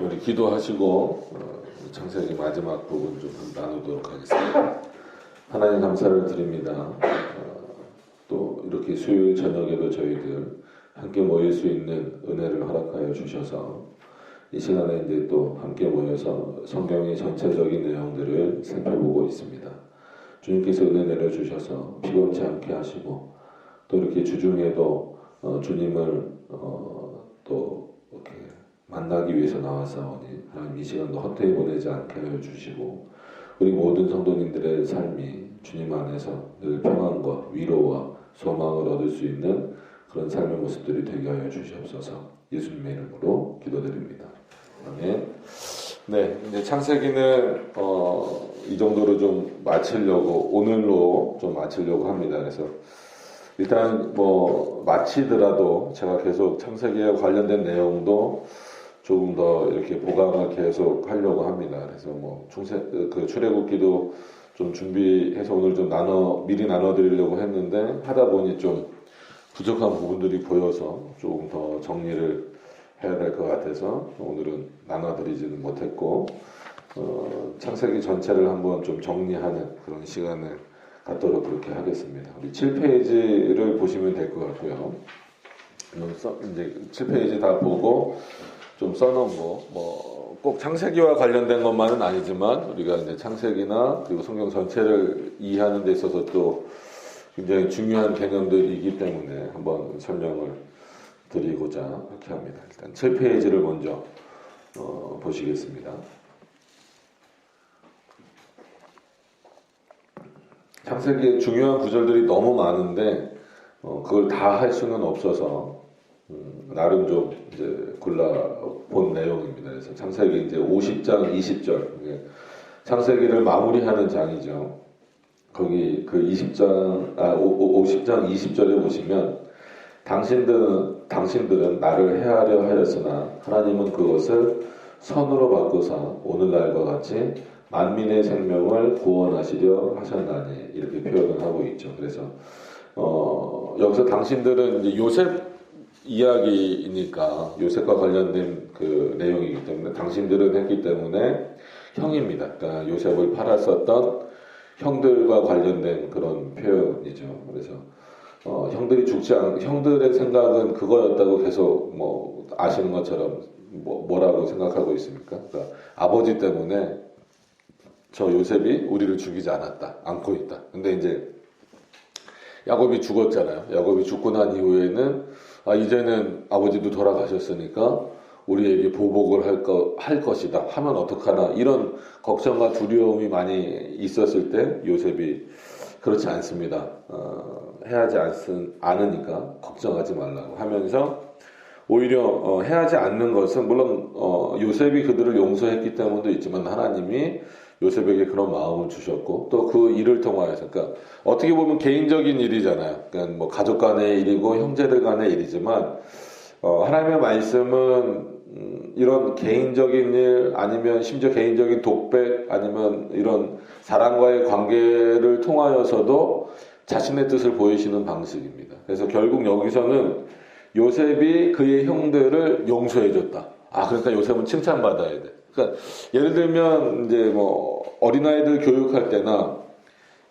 우리 기도하시고 창세기 마지막 부분 좀 나누도록 하겠습니다. 하나님 감사를 드립니다. 또 이렇게 수요일 저녁에도 저희들 함께 모일 수 있는 은혜를 허락하여 주셔서 이 시간에 이제 또 함께 모여서 성경의 전체적인 내용들을 살펴보고 있습니다. 주님께서 은혜 내려주셔서 피곤치 않게 하시고 또 이렇게 주중에도 주님을 또 이렇게 만나기 위해서 나왔사오니 하나님 이 시간도 헛되이 보내지 않게 하여 주시고 우리 모든 성도님들의 삶이 주님 안에서 늘 평안과 위로와 소망을 얻을 수 있는 그런 삶의 모습들이 되게 하여 주시옵소서. 예수님의 이름으로 기도드립니다. 아멘. 네, 이제 창세기는 이 정도로 좀 마치려고 오늘로 좀 마치려고 합니다. 그래서 일단 뭐 마치더라도 제가 계속 창세기와 관련된 내용도 조금 더 이렇게 보강을 계속 하려고 합니다. 그래서 뭐 출애굽기도 좀 준비해서 오늘 좀 미리 나눠드리려고 했는데 하다 보니 좀 부족한 부분들이 보여서 조금 더 정리를 해야 될 것 같아서 오늘은 나눠드리지는 못했고 창세기 전체를 한번 좀 정리하는 그런 시간을 갖도록 그렇게 하겠습니다. 우리 7페이지를 보시면 될 것 같고요. 이제 7페이지 다 보고 좀 써놓은 거, 꼭 창세기와 관련된 것만은 아니지만 우리가 이제 창세기나 그리고 성경 전체를 이해하는 데 있어서 또 굉장히 중요한 개념들이기 때문에 한번 설명을 드리고자 그렇게 합니다. 일단 7페이지를 먼저 보시겠습니다. 창세기에 중요한 구절들이 너무 많은데 그걸 다 할 수는 없어서 나름 좀 이제 골라본 내용입니다. 그래서 창세기 이제 50장 20절 창세기를 마무리하는 장이죠. 거기 그 50장 20절에 보시면 당신들은 나를 해하려 하였으나 하나님은 그것을 선으로 바꾸사 오늘날과 같이 만민의 생명을 구원하시려 하셨나니 이렇게 표현을 하고 있죠. 그래서 여기서 당신들은 이제 요셉 이야기이니까 요셉과 관련된 그 내용이기 때문에 당신들은 했기 때문에 형입니다. 그러니까 요셉을 팔았었던 형들과 관련된 그런 표현이죠. 그래서 형들의 생각은 그거였다고 계속 뭐 아시는 것처럼 뭐라고 생각하고 있습니까? 그러니까 아버지 때문에 저 요셉이 우리를 죽이지 않고 있다. 근데 이제 야곱이 죽었잖아요. 야곱이 죽고 난 이후에는 이제는 아버지도 돌아가셨으니까 우리에게 보복을 할 것이다. 하면 어떡하나 이런 걱정과 두려움이 많이 있었을 때 요셉이 그렇지 않습니다. 해하지 않으니까 걱정하지 말라고 하면서 오히려 해하지 않는 것은 물론 요셉이 그들을 용서했기 때문도 있지만 하나님이 요셉에게 그런 마음을 주셨고 또 그 일을 통하여서 그러니까 어떻게 보면 개인적인 일이잖아요. 그러니까 뭐 가족 간의 일이고 형제들 간의 일이지만 하나님의 말씀은 이런 개인적인 일 아니면 심지어 개인적인 독백 아니면 이런 사람과의 관계를 통하여서도 자신의 뜻을 보이시는 방식입니다. 그래서 결국 여기서는 요셉이 그의 형들을 용서해줬다. 그러니까 요셉은 칭찬받아야 돼. 그러니까 예를 들면 이제 뭐 어린아이들 교육할 때나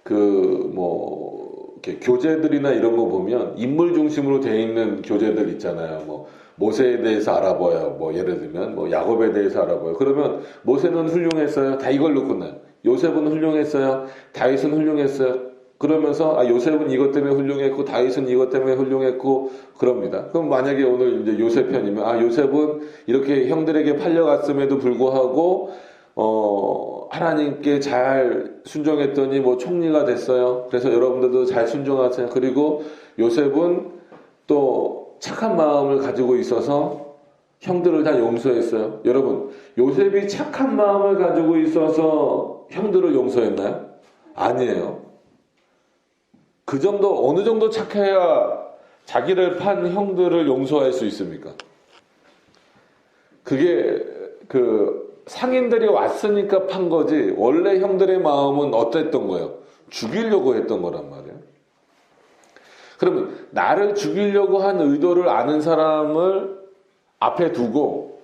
이렇게 교재들이나 이런 거 보면 인물 중심으로 되어 있는 교재들 있잖아요. 뭐 모세에 대해서 알아봐요. 뭐 예를 들면 뭐 야곱에 대해서 알아봐요. 그러면 모세는 훌륭했어요. 다 이걸로 끝나요. 요셉은 훌륭했어요. 다윗은 훌륭했어요. 그러면서 요셉은 이것 때문에 훌륭했고 다윗은 이것 때문에 훌륭했고 그럽니다. 그럼 만약에 오늘 이제 요셉 편이면 요셉은 이렇게 형들에게 팔려갔음에도 불구하고 하나님께 잘 순종했더니 뭐 총리가 됐어요. 그래서 여러분들도 잘 순종하세요. 그리고 요셉은 또 착한 마음을 가지고 있어서 형들을 다 용서했어요. 여러분, 요셉이 착한 마음을 가지고 있어서 형들을 용서했나요? 아니에요. 그 정도, 어느 정도 착해야 자기를 판 형들을 용서할 수 있습니까? 그게 상인들이 왔으니까 판 거지 원래 형들의 마음은 어땠던 거예요? 죽이려고 했던 거란 말이에요. 그러면 나를 죽이려고 한 의도를 아는 사람을 앞에 두고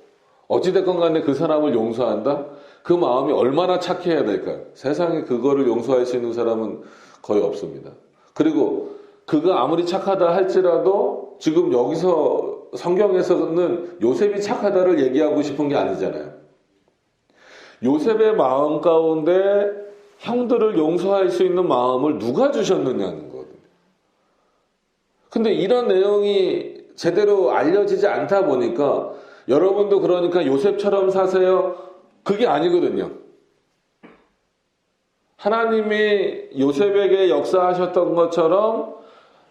어찌됐건 간에 그 사람을 용서한다? 그 마음이 얼마나 착해야 될까요? 세상에 그거를 용서할 수 있는 사람은 거의 없습니다. 그리고 그가 아무리 착하다 할지라도 지금 여기서 성경에서는 요셉이 착하다를 얘기하고 싶은 게 아니잖아요. 요셉의 마음 가운데 형들을 용서할 수 있는 마음을 누가 주셨느냐는 거거든요. 근데 이런 내용이 제대로 알려지지 않다 보니까 여러분도 그러니까 요셉처럼 사세요. 그게 아니거든요. 하나님이 요셉에게 역사하셨던 것처럼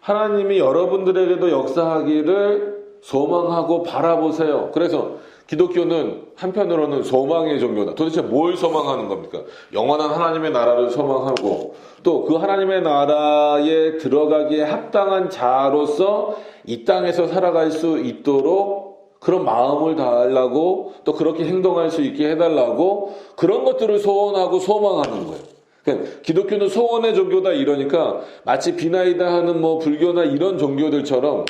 하나님이 여러분들에게도 역사하기를 소망하고 바라보세요. 그래서 기독교는 한편으로는 소망의 종교다. 도대체 뭘 소망하는 겁니까? 영원한 하나님의 나라를 소망하고 또 그 하나님의 나라에 들어가기에 합당한 자로서 이 땅에서 살아갈 수 있도록 그런 마음을 달라고 또 그렇게 행동할 수 있게 해달라고 그런 것들을 소원하고 소망하는 거예요. 그러니까 기독교는 소원의 종교다 이러니까 마치 비나이다 하는 뭐 불교나 이런 종교들처럼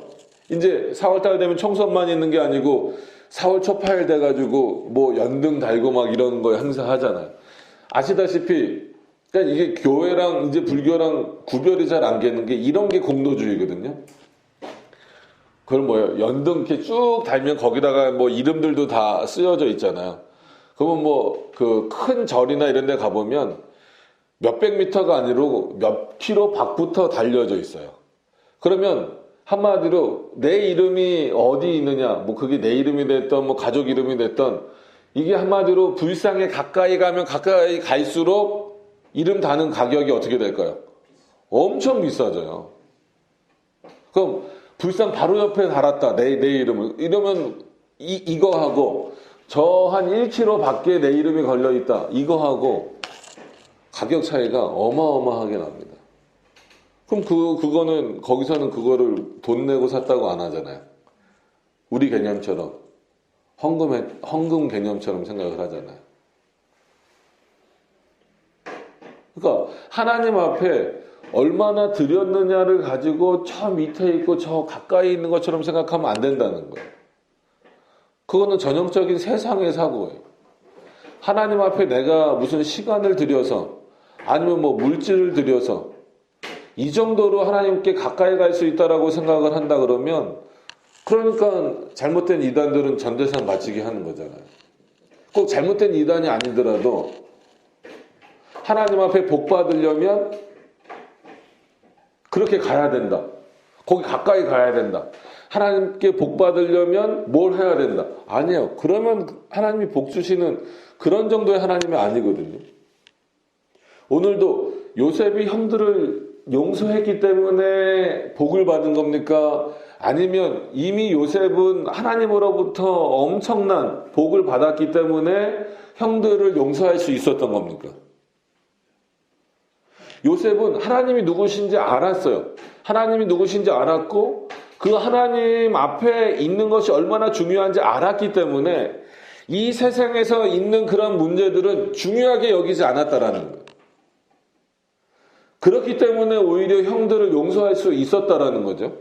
이제 4월달 되면 총선만 있는 게 아니고 4월 초파일 돼가지고 뭐 연등 달고 막 이런 거 항상 하잖아요. 아시다시피 그러니까 이게 교회랑 이제 불교랑 구별이 잘 안 되는 게 이런 게 공로주의거든요. 그걸 뭐예요? 연등 이렇게 쭉 달면 거기다가 뭐 이름들도 다 쓰여져 있잖아요. 그러면 뭐 그 큰 절이나 이런 데 가보면 몇백 미터가 아니고 몇 킬로 밖부터 달려져 있어요. 그러면 한마디로 내 이름이 어디 있느냐, 뭐 그게 내 이름이 됐던 뭐 가족 이름이 됐던 이게 한마디로 불상에 가까이 가면 가까이 갈수록 이름 다는 가격이 어떻게 될까요? 엄청 비싸져요. 그럼 불상 바로 옆에 달았다 내 이름을 이러면 이거 하고 저 한 1km 밖에 내 이름이 걸려 있다 이거 하고 가격 차이가 어마어마하게 납니다. 그럼 그거는 거기서는 그거를 돈 내고 샀다고 안 하잖아요. 우리 개념처럼 헌금 개념처럼 생각을 하잖아요. 그러니까 하나님 앞에 얼마나 드렸느냐를 가지고 저 밑에 있고 저 가까이 있는 것처럼 생각하면 안 된다는 거예요. 그거는 전형적인 세상의 사고예요. 하나님 앞에 내가 무슨 시간을 들여서 아니면 뭐 물질을 들여서 이 정도로 하나님께 가까이 갈 수 있다라고 생각을 한다 그러면 그러니까 잘못된 이단들은 전대상 바치게 하는 거잖아요. 꼭 잘못된 이단이 아니더라도 하나님 앞에 복 받으려면 그렇게 가야 된다. 거기 가까이 가야 된다. 하나님께 복 받으려면 뭘 해야 된다. 아니에요. 그러면 하나님이 복 주시는 그런 정도의 하나님이 아니거든요. 오늘도 요셉이 형들을 용서했기 때문에 복을 받은 겁니까? 아니면 이미 요셉은 하나님으로부터 엄청난 복을 받았기 때문에 형들을 용서할 수 있었던 겁니까? 요셉은 하나님이 누구신지 알았어요. 하나님이 누구신지 알았고 그 하나님 앞에 있는 것이 얼마나 중요한지 알았기 때문에 이 세상에서 있는 그런 문제들은 중요하게 여기지 않았다라는 거예요. 그렇기 때문에 오히려 형들을 용서할 수 있었다라는 거죠.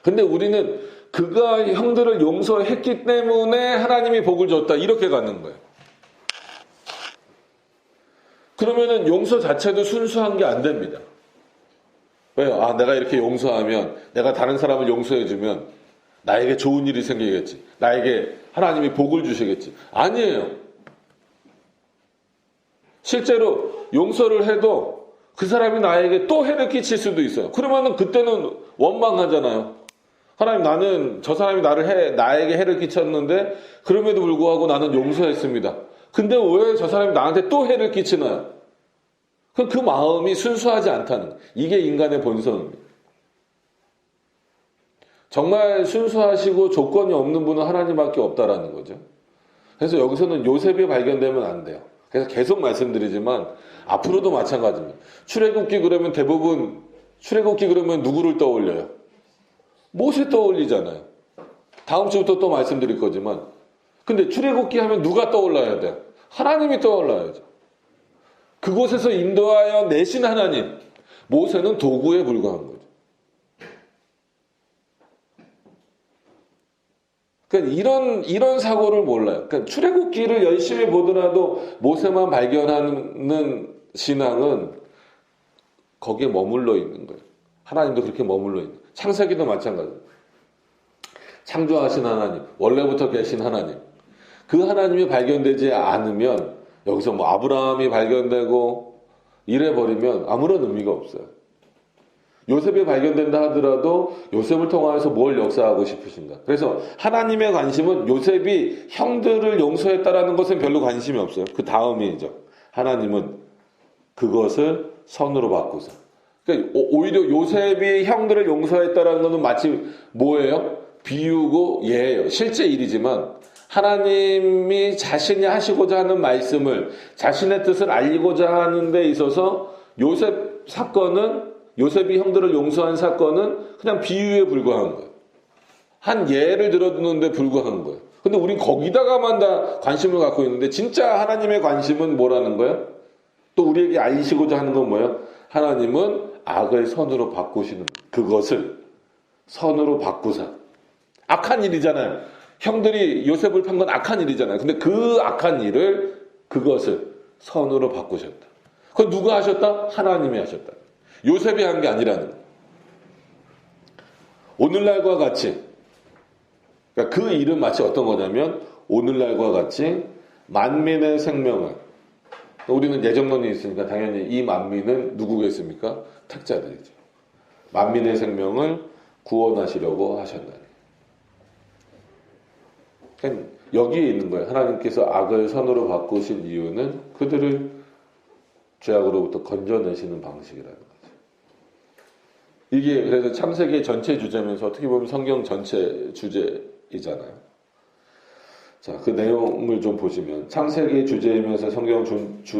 근데 우리는 그가 형들을 용서했기 때문에 하나님이 복을 줬다 이렇게 가는 거예요. 그러면은 용서 자체도 순수한 게 안 됩니다. 왜요? 아, 내가 이렇게 용서하면, 내가 다른 사람을 용서해주면 나에게 좋은 일이 생기겠지. 나에게 하나님이 복을 주시겠지. 아니에요. 실제로 용서를 해도 그 사람이 나에게 또 해를 끼칠 수도 있어요. 그러면은 그때는 원망하잖아요. 하나님, 나는 저 사람이 나에게 해를 끼쳤는데 그럼에도 불구하고 나는 용서했습니다. 근데 왜 저 사람이 나한테 또 해를 끼치나요? 그럼 그 마음이 순수하지 않다는 거예요. 이게 인간의 본성입니다. 정말 순수하시고 조건이 없는 분은 하나님밖에 없다라는 거죠. 그래서 여기서는 요셉이 발견되면 안 돼요. 그래서 계속 말씀드리지만 앞으로도 마찬가지입니다. 출애굽기 그러면 대부분 출애굽기 그러면 누구를 떠올려요? 모세 떠올리잖아요. 다음 주부터 또 말씀드릴 거지만 근데 출애굽기 하면 누가 떠올라야 돼요? 하나님이 떠올라야죠. 그곳에서 인도하여 내신 하나님. 모세는 도구에 불과한 거죠. 그러니까 이런 사고를 몰라요. 그러니까 출애굽기를 열심히 보더라도 모세만 발견하는 신앙은 거기에 머물러 있는 거예요. 하나님도 그렇게 머물러 있는 거예요. 창세기도 마찬가지예요. 창조하신 하나님, 원래부터 계신 하나님. 그 하나님이 발견되지 않으면 여기서 뭐 아브라함이 발견되고 이래버리면 아무런 의미가 없어요. 요셉이 발견된다 하더라도 요셉을 통하여서 뭘 역사하고 싶으신가. 그래서 하나님의 관심은 요셉이 형들을 용서했다라는 것은 별로 관심이 없어요. 그 다음이죠. 하나님은 그것을 선으로 바꾸사. 그러니까 오히려 요셉이 형들을 용서했다라는 것은 마치 뭐예요? 비유고 예예요. 실제 일이지만 하나님이 자신이 하시고자 하는 말씀을 자신의 뜻을 알리고자 하는 데 있어서 요셉이 형들을 용서한 사건은 그냥 비유에 불과한 거예요. 한 예를 들어두는 데 불과한 거예요. 근데 우린 거기다가만 다 관심을 갖고 있는데 진짜 하나님의 관심은 뭐라는 거예요? 또 우리에게 알리시고자 하는 건 뭐예요? 하나님은 악을 선으로 바꾸시는 그것을 선으로 바꾸사. 악한 일이잖아요. 형들이 요셉을 판 건 악한 일이잖아요. 근데 그 악한 일을 그것을 선으로 바꾸셨다. 그건 누가 하셨다? 하나님이 하셨다. 요셉이 한 게 아니라는 거예요. 오늘날과 같이 그러니까 그 일은 마치 어떤 거냐면 오늘날과 같이 만민의 생명을 우리는 예정론이 있으니까 당연히 이 만민은 누구겠습니까? 택자들이죠. 만민의 생명을 구원하시려고 하셨나니. 그러니까 여기에 있는 거예요. 하나님께서 악을 선으로 바꾸신 이유는 그들을 죄악으로부터 건져내시는 방식이라는 거죠. 이게 그래서 창세기 전체 주제면서 어떻게 보면 성경 전체 주제이잖아요. 자, 그 내용을 좀 보시면 창세기 주제이면서 성경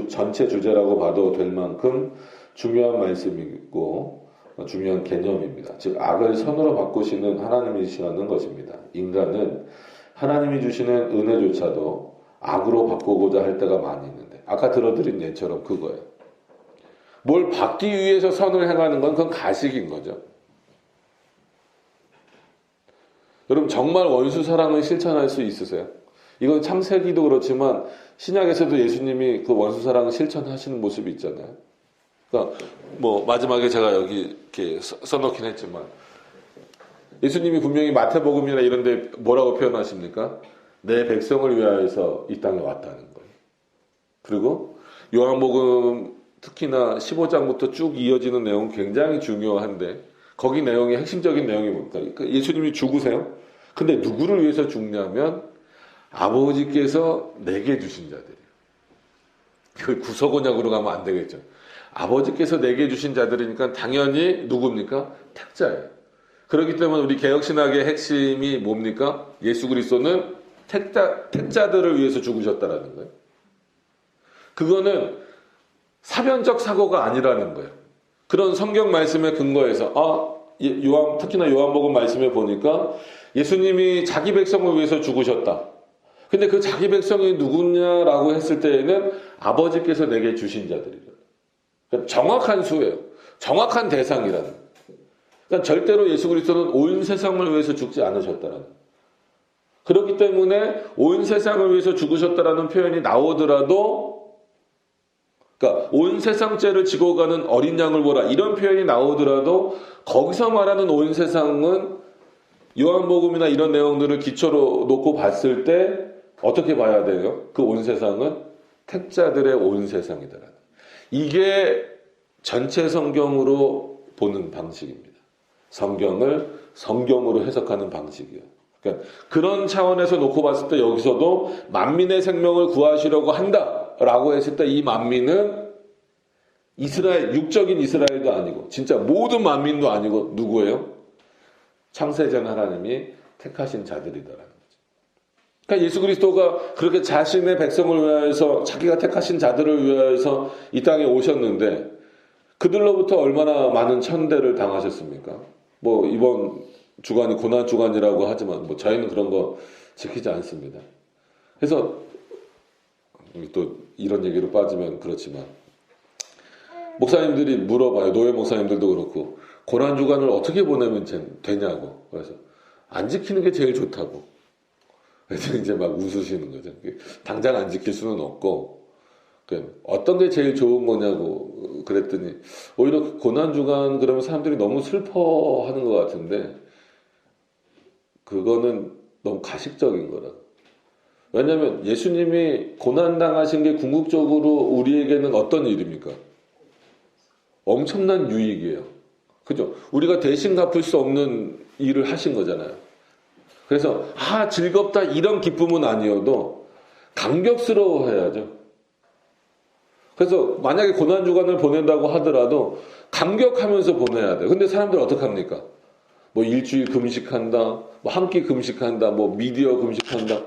전체 주제라고 봐도 될 만큼 중요한 말씀이고 중요한 개념입니다. 즉 악을 선으로 바꾸시는 하나님이시라는 것입니다. 인간은 하나님이 주시는 은혜조차도 악으로 바꾸고자 할 때가 많이 있는데 아까 들어드린 예처럼 그거예요. 뭘 받기 위해서 선을 행하는 건 그건 가식인 거죠. 여러분 정말 원수 사랑을 실천할 수 있으세요? 이건 창세기도 그렇지만 신약에서도 예수님이 그 원수 사랑을 실천하시는 모습이 있잖아요. 그러니까 뭐 마지막에 제가 여기 이렇게 써놓긴 했지만 예수님이 분명히 마태복음이나 이런 데 뭐라고 표현하십니까? 내 백성을 위하여서 이 땅에 왔다는 거예요. 그리고 요한복음 특히나 15장부터 쭉 이어지는 내용은 굉장히 중요한데 거기 내용의 핵심적인 내용이 뭡니까? 그러니까 예수님이 죽으세요. 근데 누구를 위해서 죽냐면 아버지께서 내게 주신 자들이에요. 그 구석원약으로 가면 안 되겠죠. 아버지께서 내게 주신 자들이니까 당연히 누굽니까? 택자예요. 그렇기 때문에 우리 개혁신학의 핵심이 뭡니까? 예수 그리스도는 택자들을 위해서 죽으셨다라는 거예요. 그거는 사변적 사고가 아니라는 거예요. 그런 성경 말씀에 근거해서 특히나 요한복음 말씀에 보니까 예수님이 자기 백성을 위해서 죽으셨다. 근데 그 자기 백성이 누구냐라고 했을 때에는 아버지께서 내게 주신 자들이라. 그러니까 정확한 수예요. 정확한 대상이라는 거예요. 그러니까 절대로 예수 그리스도는 온 세상을 위해서 죽지 않으셨다라는 거예요. 그렇기 때문에 온 세상을 위해서 죽으셨다라는 표현이 나오더라도 그러니까 온 세상 죄를 지고 가는 어린 양을 보라 이런 표현이 나오더라도 거기서 말하는 온 세상은 요한복음이나 이런 내용들을 기초로 놓고 봤을 때 어떻게 봐야 돼요? 그 온 세상은 택자들의 온 세상이더라. 이게 전체 성경으로 보는 방식입니다. 성경을 성경으로 해석하는 방식이에요. 그러니까 그런 차원에서 놓고 봤을 때 여기서도 만민의 생명을 구하시려고 한다라고 했을 때 이 만민은 이스라엘, 육적인 이스라엘도 아니고 진짜 모든 만민도 아니고 누구예요? 창세전 하나님이 택하신 자들이더라는 거죠. 그러니까 예수 그리스도가 그렇게 자신의 백성을 위하여서 자기가 택하신 자들을 위하여서 이 땅에 오셨는데 그들로부터 얼마나 많은 천대를 당하셨습니까? 뭐 이번 주간이 고난 주간이라고 하지만 뭐 저희는 그런 거 지키지 않습니다. 그래서 또 이런 얘기로 빠지면 그렇지만 목사님들이 물어봐요. 노예 목사님들도 그렇고 고난 주간을 어떻게 보내면 되냐고. 그래서 안 지키는 게 제일 좋다고. 그래서 이제 막 웃으시는 거죠. 당장 안 지킬 수는 없고, 어떤 게 제일 좋은 거냐고 그랬더니, 오히려 고난주간 그러면 사람들이 너무 슬퍼하는 것 같은데, 그거는 너무 가식적인 거라. 왜냐하면 예수님이 고난당하신 게 궁극적으로 우리에게는 어떤 일입니까? 엄청난 유익이에요. 그죠? 우리가 대신 갚을 수 없는 일을 하신 거잖아요. 그래서 즐겁다 이런 기쁨은 아니어도 감격스러워해야죠. 그래서 만약에 고난주간을 보낸다고 하더라도 감격하면서 보내야 돼요. 근데 사람들 어떡합니까? 뭐 일주일 금식한다, 뭐 한 끼 금식한다, 뭐 미디어 금식한다.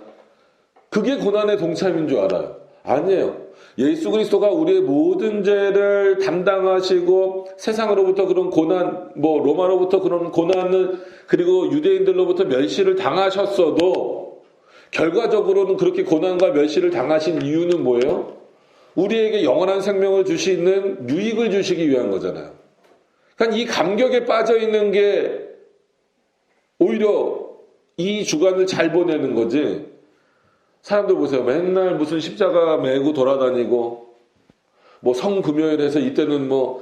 그게 고난의 동참인 줄 알아요. 아니에요. 예수 그리스도가 우리의 모든 죄를 담당하시고 세상으로부터 그런 고난, 뭐 로마로부터 그런 고난을, 그리고 유대인들로부터 멸시를 당하셨어도 결과적으로는 그렇게 고난과 멸시를 당하신 이유는 뭐예요? 우리에게 영원한 생명을 주시는 유익을 주시기 위한 거잖아요. 그러니까 이 감격에 빠져 있는 게 오히려 이 주간을 잘 보내는 거지. 사람들 보세요. 맨날 무슨 십자가 메고 돌아다니고, 뭐 성금요일에서 이때는 뭐,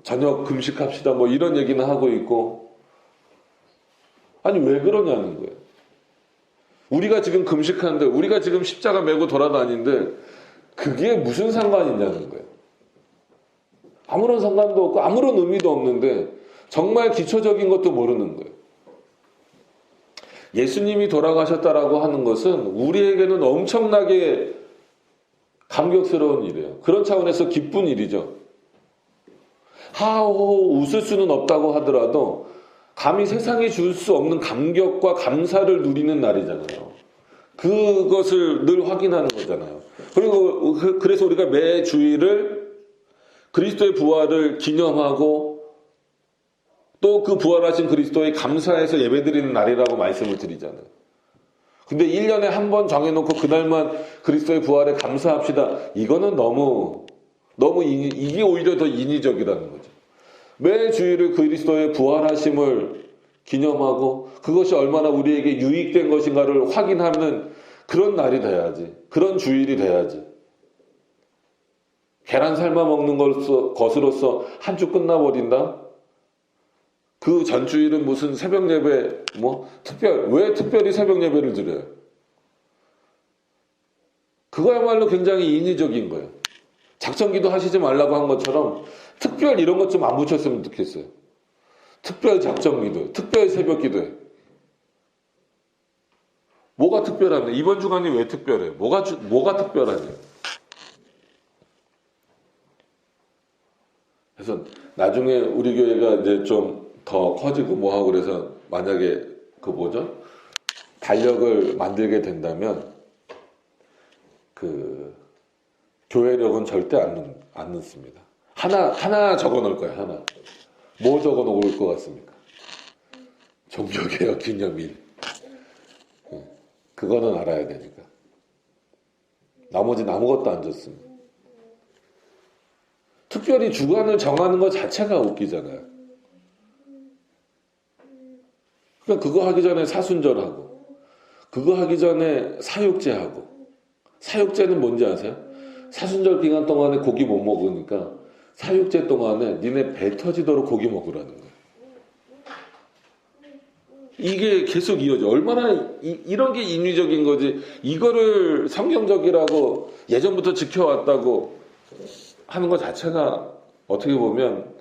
저녁 금식합시다. 뭐 이런 얘기는 하고 있고. 아니, 왜 그러냐는 거예요. 우리가 지금 금식하는데, 우리가 지금 십자가 메고 돌아다니는데, 그게 무슨 상관이 있냐는 거예요. 아무런 상관도 없고, 아무런 의미도 없는데, 정말 기초적인 것도 모르는 거예요. 예수님이 돌아가셨다라고 하는 것은 우리에게는 엄청나게 감격스러운 일이에요. 그런 차원에서 기쁜 일이죠. 하호 웃을 수는 없다고 하더라도 감히 세상이 줄 수 없는 감격과 감사를 누리는 날이잖아요. 그것을 늘 확인하는 거잖아요. 그리고 그래서 우리가 매 주일을 그리스도의 부활을 기념하고 또 그 부활하신 그리스도에 감사해서 예배드리는 날이라고 말씀을 드리잖아요. 근데 1년에 한 번 정해놓고 그날만 그리스도의 부활에 감사합시다. 이거는 너무 이게 오히려 더 인위적이라는 거죠. 매 주일을 그리스도의 부활하심을 기념하고 그것이 얼마나 우리에게 유익된 것인가를 확인하는 그런 날이 돼야지. 그런 주일이 돼야지. 계란 삶아 먹는 것으로서 한 주 끝나버린다? 그 전주일은 무슨 새벽 예배, 왜 특별히 새벽 예배를 드려요? 그거야말로 굉장히 인위적인 거예요. 작정기도 하시지 말라고 한 것처럼 특별 이런 것 좀 안 붙였으면 좋겠어요. 특별 작정기도, 특별 새벽 기도에. 뭐가 특별하냐? 이번 주간이 왜 특별해요? 뭐가 특별하냐? 그래서 나중에 우리 교회가 이제 좀 더 커지고 뭐하고 그래서 만약에 달력을 만들게 된다면 그 교회력은 절대 안 넣습니다. 하나 적어 놓을 거예요. 하나. 뭐 적어 놓을 것 같습니까? 종교개혁 기념일. 그거는 알아야 되니까. 나머지는 아무것도 안 줬습니다. 특별히 주간을 정하는 것 자체가 웃기잖아요. 그러니까 그거 하기 전에 사순절하고, 그거 하기 전에 사육제하고, 사육제는 뭔지 아세요? 사순절 기간 동안에 고기 못 먹으니까 사육제 동안에 니네 배 터지도록 고기 먹으라는 거예요. 이게 계속 이어져. 얼마나 이런 게 인위적인 거지. 이거를 성경적이라고 예전부터 지켜왔다고 하는 것 자체가 어떻게 보면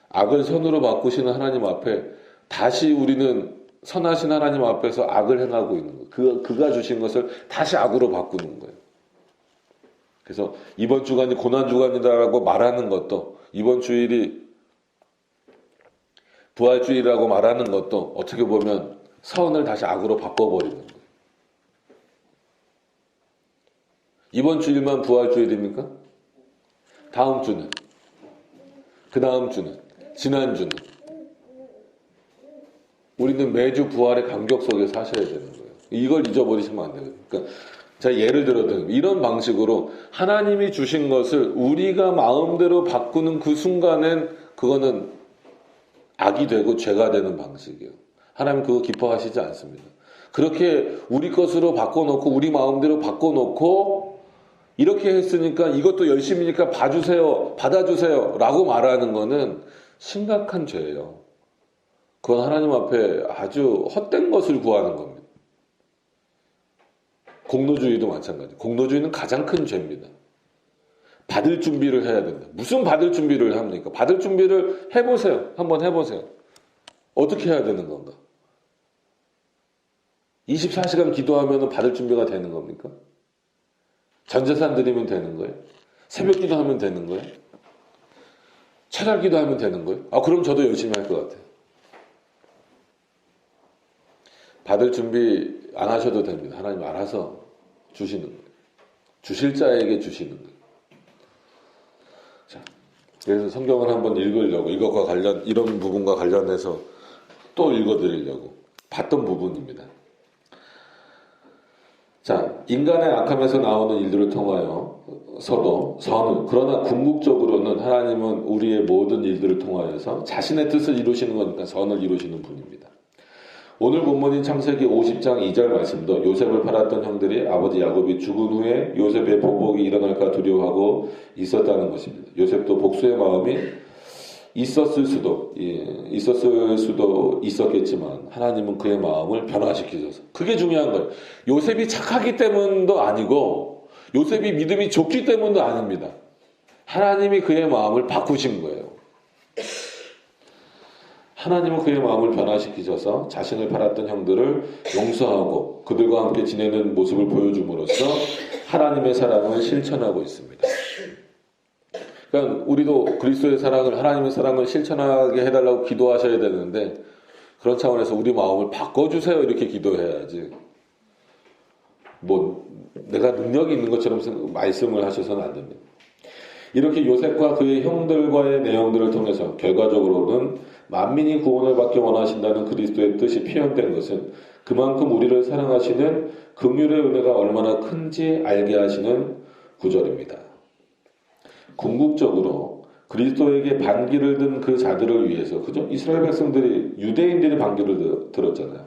악을 선으로 바꾸시는 하나님 앞에 다시 우리는 선하신 하나님 앞에서 악을 행하고 있는 거예요. 그가 주신 것을 다시 악으로 바꾸는 거예요. 그래서 이번 주간이 고난주간이다라고 말하는 것도, 이번 주일이 부활주일이라고 말하는 것도 어떻게 보면 선을 다시 악으로 바꿔버리는 거예요. 이번 주일만 부활주일입니까? 다음 주는? 그 다음 주는? 지난주는? 우리는 매주 부활의 감격 속에 사셔야 되는 거예요. 이걸 잊어버리시면 안 되거든요. 그러니까 자, 예를 들어도 이런 방식으로 하나님이 주신 것을 우리가 마음대로 바꾸는 그 순간엔 그거는 악이 되고 죄가 되는 방식이에요. 하나님 그거 기뻐하시지 않습니다. 그렇게 우리 것으로 바꿔놓고 우리 마음대로 바꿔놓고 이렇게 했으니까 이것도 열심히니까 봐주세요, 받아주세요 라고 말하는 거는 심각한 죄예요. 그건 하나님 앞에 아주 헛된 것을 구하는 겁니다. 공로주의도 마찬가지. 공로주의는 가장 큰 죄입니다. 받을 준비를 해야 된다. 무슨 받을 준비를 합니까? 받을 준비를 해보세요. 한번 해보세요. 어떻게 해야 되는 건가? 24시간 기도하면 받을 준비가 되는 겁니까? 전재산 드리면 되는 거예요? 새벽 기도하면 되는 거예요? 철학 기도하면 되는 거예요? 그럼 저도 열심히 할 것 같아요. 받을 준비 안 하셔도 됩니다. 하나님 알아서 주시는 거예요. 주실 자에게 주시는 거예요. 자, 그래서 성경을 한번 읽으려고 이것과 관련 이런 부분과 관련해서 또 읽어드리려고 봤던 부분입니다. 자, 인간의 악함에서 나오는 일들을 통하여서도 선을, 그러나 궁극적으로는 하나님은 우리의 모든 일들을 통하여서 자신의 뜻을 이루시는 거니까 선을 이루시는 분입니다. 오늘 본문인 창세기 50장 2절 말씀도 요셉을 팔았던 형들이 아버지 야곱이 죽은 후에 요셉의 보복이 일어날까 두려워하고 있었다는 것입니다. 요셉도 복수의 마음이 있었을 수도 있었겠지만 하나님은 그의 마음을 변화시키셔서, 그게 중요한 거예요. 요셉이 착하기 때문도 아니고 요셉이 믿음이 좋기 때문도 아닙니다. 하나님이 그의 마음을 바꾸신 거예요. 하나님은 그의 마음을 변화시키셔서 자신을 팔았던 형들을 용서하고 그들과 함께 지내는 모습을 보여줌으로써 하나님의 사랑을 실천하고 있습니다. 그러니까 우리도 그리스도의 사랑을, 하나님의 사랑을 실천하게 해달라고 기도하셔야 되는데, 그런 차원에서 우리 마음을 바꿔주세요 이렇게 기도해야지, 내가 능력이 있는 것처럼 말씀을 하셔서는 안 됩니다. 이렇게 요셉과 그의 형들과의 내용들을 통해서 결과적으로는 만민이 구원을 받기 원하신다는 그리스도의 뜻이 표현된 것은 그만큼 우리를 사랑하시는 긍휼의 은혜가 얼마나 큰지 알게 하시는 구절입니다. 궁극적으로 그리스도에게 반기를 든 그 자들을 위해서, 그죠? 이스라엘 백성들이, 유대인들이 반기를 들었잖아요.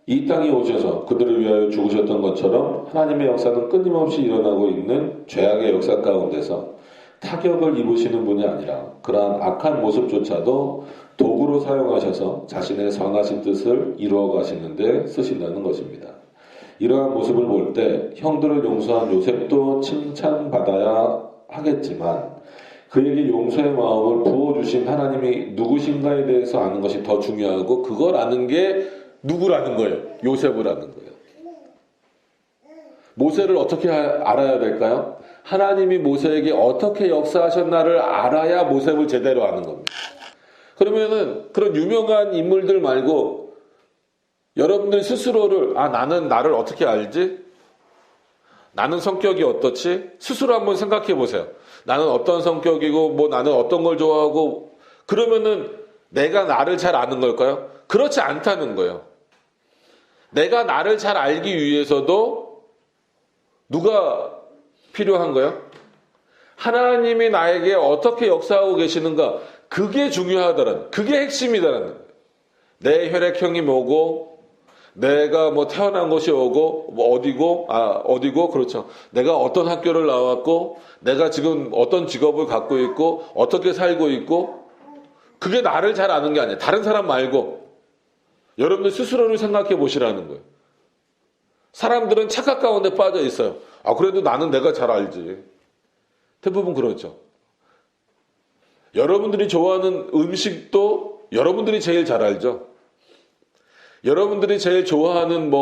이 땅에 오셔서 그들을 위하여 죽으셨던 것처럼 하나님의 역사는 끊임없이 일어나고 있는 죄악의 역사 가운데서 타격을 입으시는 분이 아니라 그러한 악한 모습조차도 도구로 사용하셔서 자신의 선하신 뜻을 이루어 가시는 데 쓰신다는 것입니다. 이러한 모습을 볼 때 형들을 용서한 요셉도 칭찬받아야 하겠지만 그에게 용서의 마음을 부어주신 하나님이 누구신가에 대해서 아는 것이 더 중요하고, 그걸 아는 게 누구라는 거예요? 요셉을 아는 거예요. 모세를 어떻게 알아야 될까요? 하나님이 모세에게 어떻게 역사하셨나를 알아야 모셉을 제대로 아는 겁니다. 그러면은 그런 유명한 인물들 말고 여러분들 스스로를, 나는 나를 어떻게 알지? 나는 성격이 어떻지? 스스로 한번 생각해 보세요. 나는 어떤 성격이고 나는 어떤 걸 좋아하고, 그러면은 내가 나를 잘 아는 걸까요? 그렇지 않다는 거예요. 내가 나를 잘 알기 위해서도 누가 필요한 거예요? 하나님이 나에게 어떻게 역사하고 계시는가, 그게 중요하다라는, 그게 핵심이다라는 거예요. 내 혈액형이 뭐고, 내가 태어난 곳이 어디고, 그렇죠. 내가 어떤 학교를 나왔고, 내가 지금 어떤 직업을 갖고 있고, 어떻게 살고 있고, 그게 나를 잘 아는 게 아니에요. 다른 사람 말고 여러분들 스스로를 생각해 보시라는 거예요. 사람들은 착각 가운데 빠져 있어요. 그래도 나는 내가 잘 알지. 대부분 그렇죠. 여러분들이 좋아하는 음식도 여러분들이 제일 잘 알죠. 여러분들이 제일 좋아하는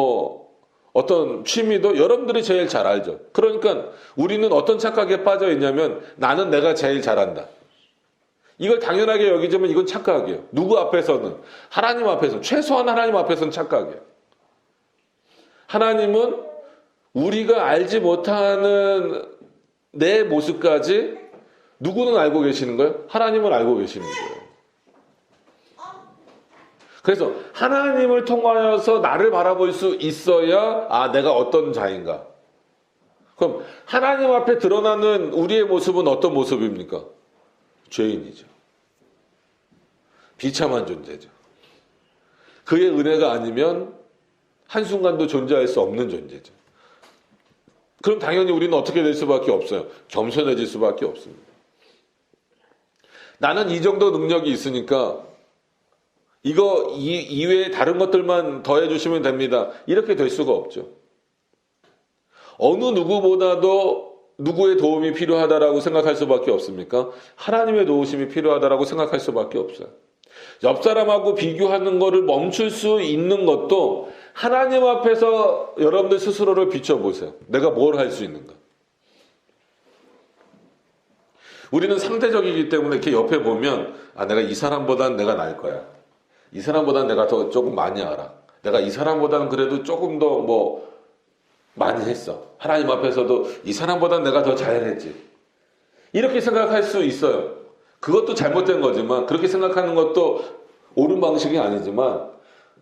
어떤 취미도 여러분들이 제일 잘 알죠. 그러니까 우리는 어떤 착각에 빠져 있냐면, 나는 내가 제일 잘한다. 이걸 당연하게 여기지만 이건 착각이에요. 누구 앞에서는? 하나님 앞에서는, 최소한 하나님 앞에서는 착각이에요. 하나님은 우리가 알지 못하는 내 모습까지 누구는 알고 계시는 거예요? 하나님은 알고 계시는 거예요. 그래서 하나님을 통하여서 나를 바라볼 수 있어야 내가 어떤 자인가. 그럼 하나님 앞에 드러나는 우리의 모습은 어떤 모습입니까? 죄인이죠. 비참한 존재죠. 그의 은혜가 아니면 한순간도 존재할 수 없는 존재죠. 그럼 당연히 우리는 어떻게 될 수밖에 없어요. 겸손해질 수밖에 없습니다. 나는 이 정도 능력이 있으니까 이거 이외에 다른 것들만 더해주시면 됩니다. 이렇게 될 수가 없죠. 어느 누구보다도 누구의 도움이 필요하다라고 생각할 수밖에 없습니까? 하나님의 도우심이 필요하다라고 생각할 수밖에 없어요. 옆 사람하고 비교하는 것을 멈출 수 있는 것도 하나님 앞에서 여러분들 스스로를 비춰보세요. 내가 뭘 할 수 있는가? 우리는 상대적이기 때문에 이렇게 옆에 보면 내가 이 사람보다는 내가 나을 거야. 이 사람보다는 내가 더 조금 많이 알아. 내가 이 사람보다는 그래도 조금 더 많이 했어. 하나님 앞에서도 이 사람보다는 내가 더 잘했지. 이렇게 생각할 수 있어요. 그것도 잘못된 거지만 그렇게 생각하는 것도 옳은 방식이 아니지만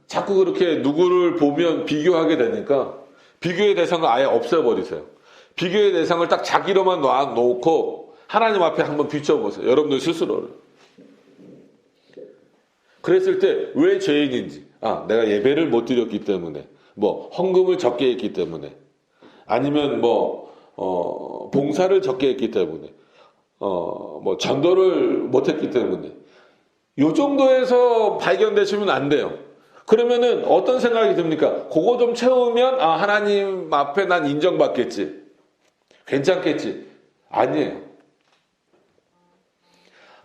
자꾸 그렇게 누구를 보면 비교하게 되니까 비교의 대상을 아예 없애버리세요. 비교의 대상을 딱 자기로만 놔놓고 하나님 앞에 한번 비춰보세요. 여러분들 스스로를. 그랬을 때 왜 죄인인지. 내가 예배를 못 드렸기 때문에. 헌금을 적게 했기 때문에. 아니면 봉사를 적게 했기 때문에. 전도를 못 했기 때문에. 요 정도에서 발견되시면 안 돼요. 그러면은 어떤 생각이 듭니까? 그거 좀 채우면 하나님 앞에 난 인정받겠지. 괜찮겠지. 아니에요.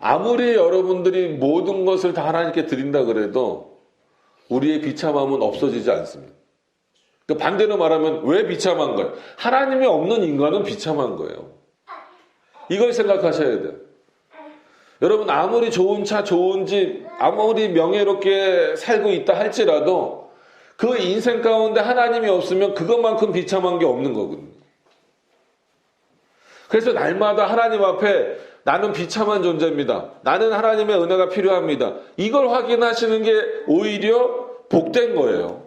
아무리 여러분들이 모든 것을 다 하나님께 드린다 그래도 우리의 비참함은 없어지지 않습니다. 그러니까 반대로 말하면 왜 비참한 거예요? 하나님이 없는 인간은 비참한 거예요. 이걸 생각하셔야 돼요. 여러분 아무리 좋은 차, 좋은 집, 아무리 명예롭게 살고 있다 할지라도 그 인생 가운데 하나님이 없으면 그것만큼 비참한 게 없는 거거든요. 그래서 날마다 하나님 앞에 나는 비참한 존재입니다. 나는 하나님의 은혜가 필요합니다. 이걸 확인하시는 게 오히려 복된 거예요.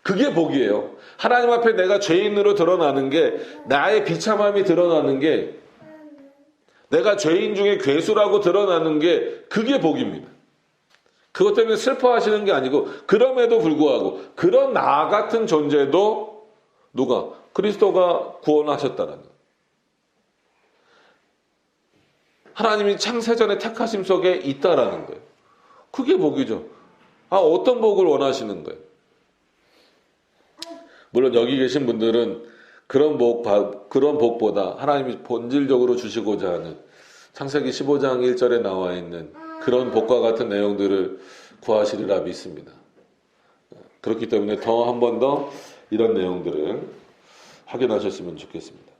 그게 복이에요. 하나님 앞에 내가 죄인으로 드러나는 게, 나의 비참함이 드러나는 게, 내가 죄인 중에 괴수라고 드러나는 게 그게 복입니다. 그것 때문에 슬퍼하시는 게 아니고, 그럼에도 불구하고 그런 나 같은 존재도 누가? 그리스도가 구원하셨다는 거예요. 하나님이 창세전의 택하심 속에 있다라는 거예요. 그게 복이죠. 어떤 복을 원하시는 거예요? 물론 여기 계신 분들은 그런 복보다 하나님이 본질적으로 주시고자 하는 창세기 15장 1절에 나와 있는 그런 복과 같은 내용들을 구하시리라 믿습니다. 그렇기 때문에 한 번 더 이런 내용들을 확인하셨으면 좋겠습니다.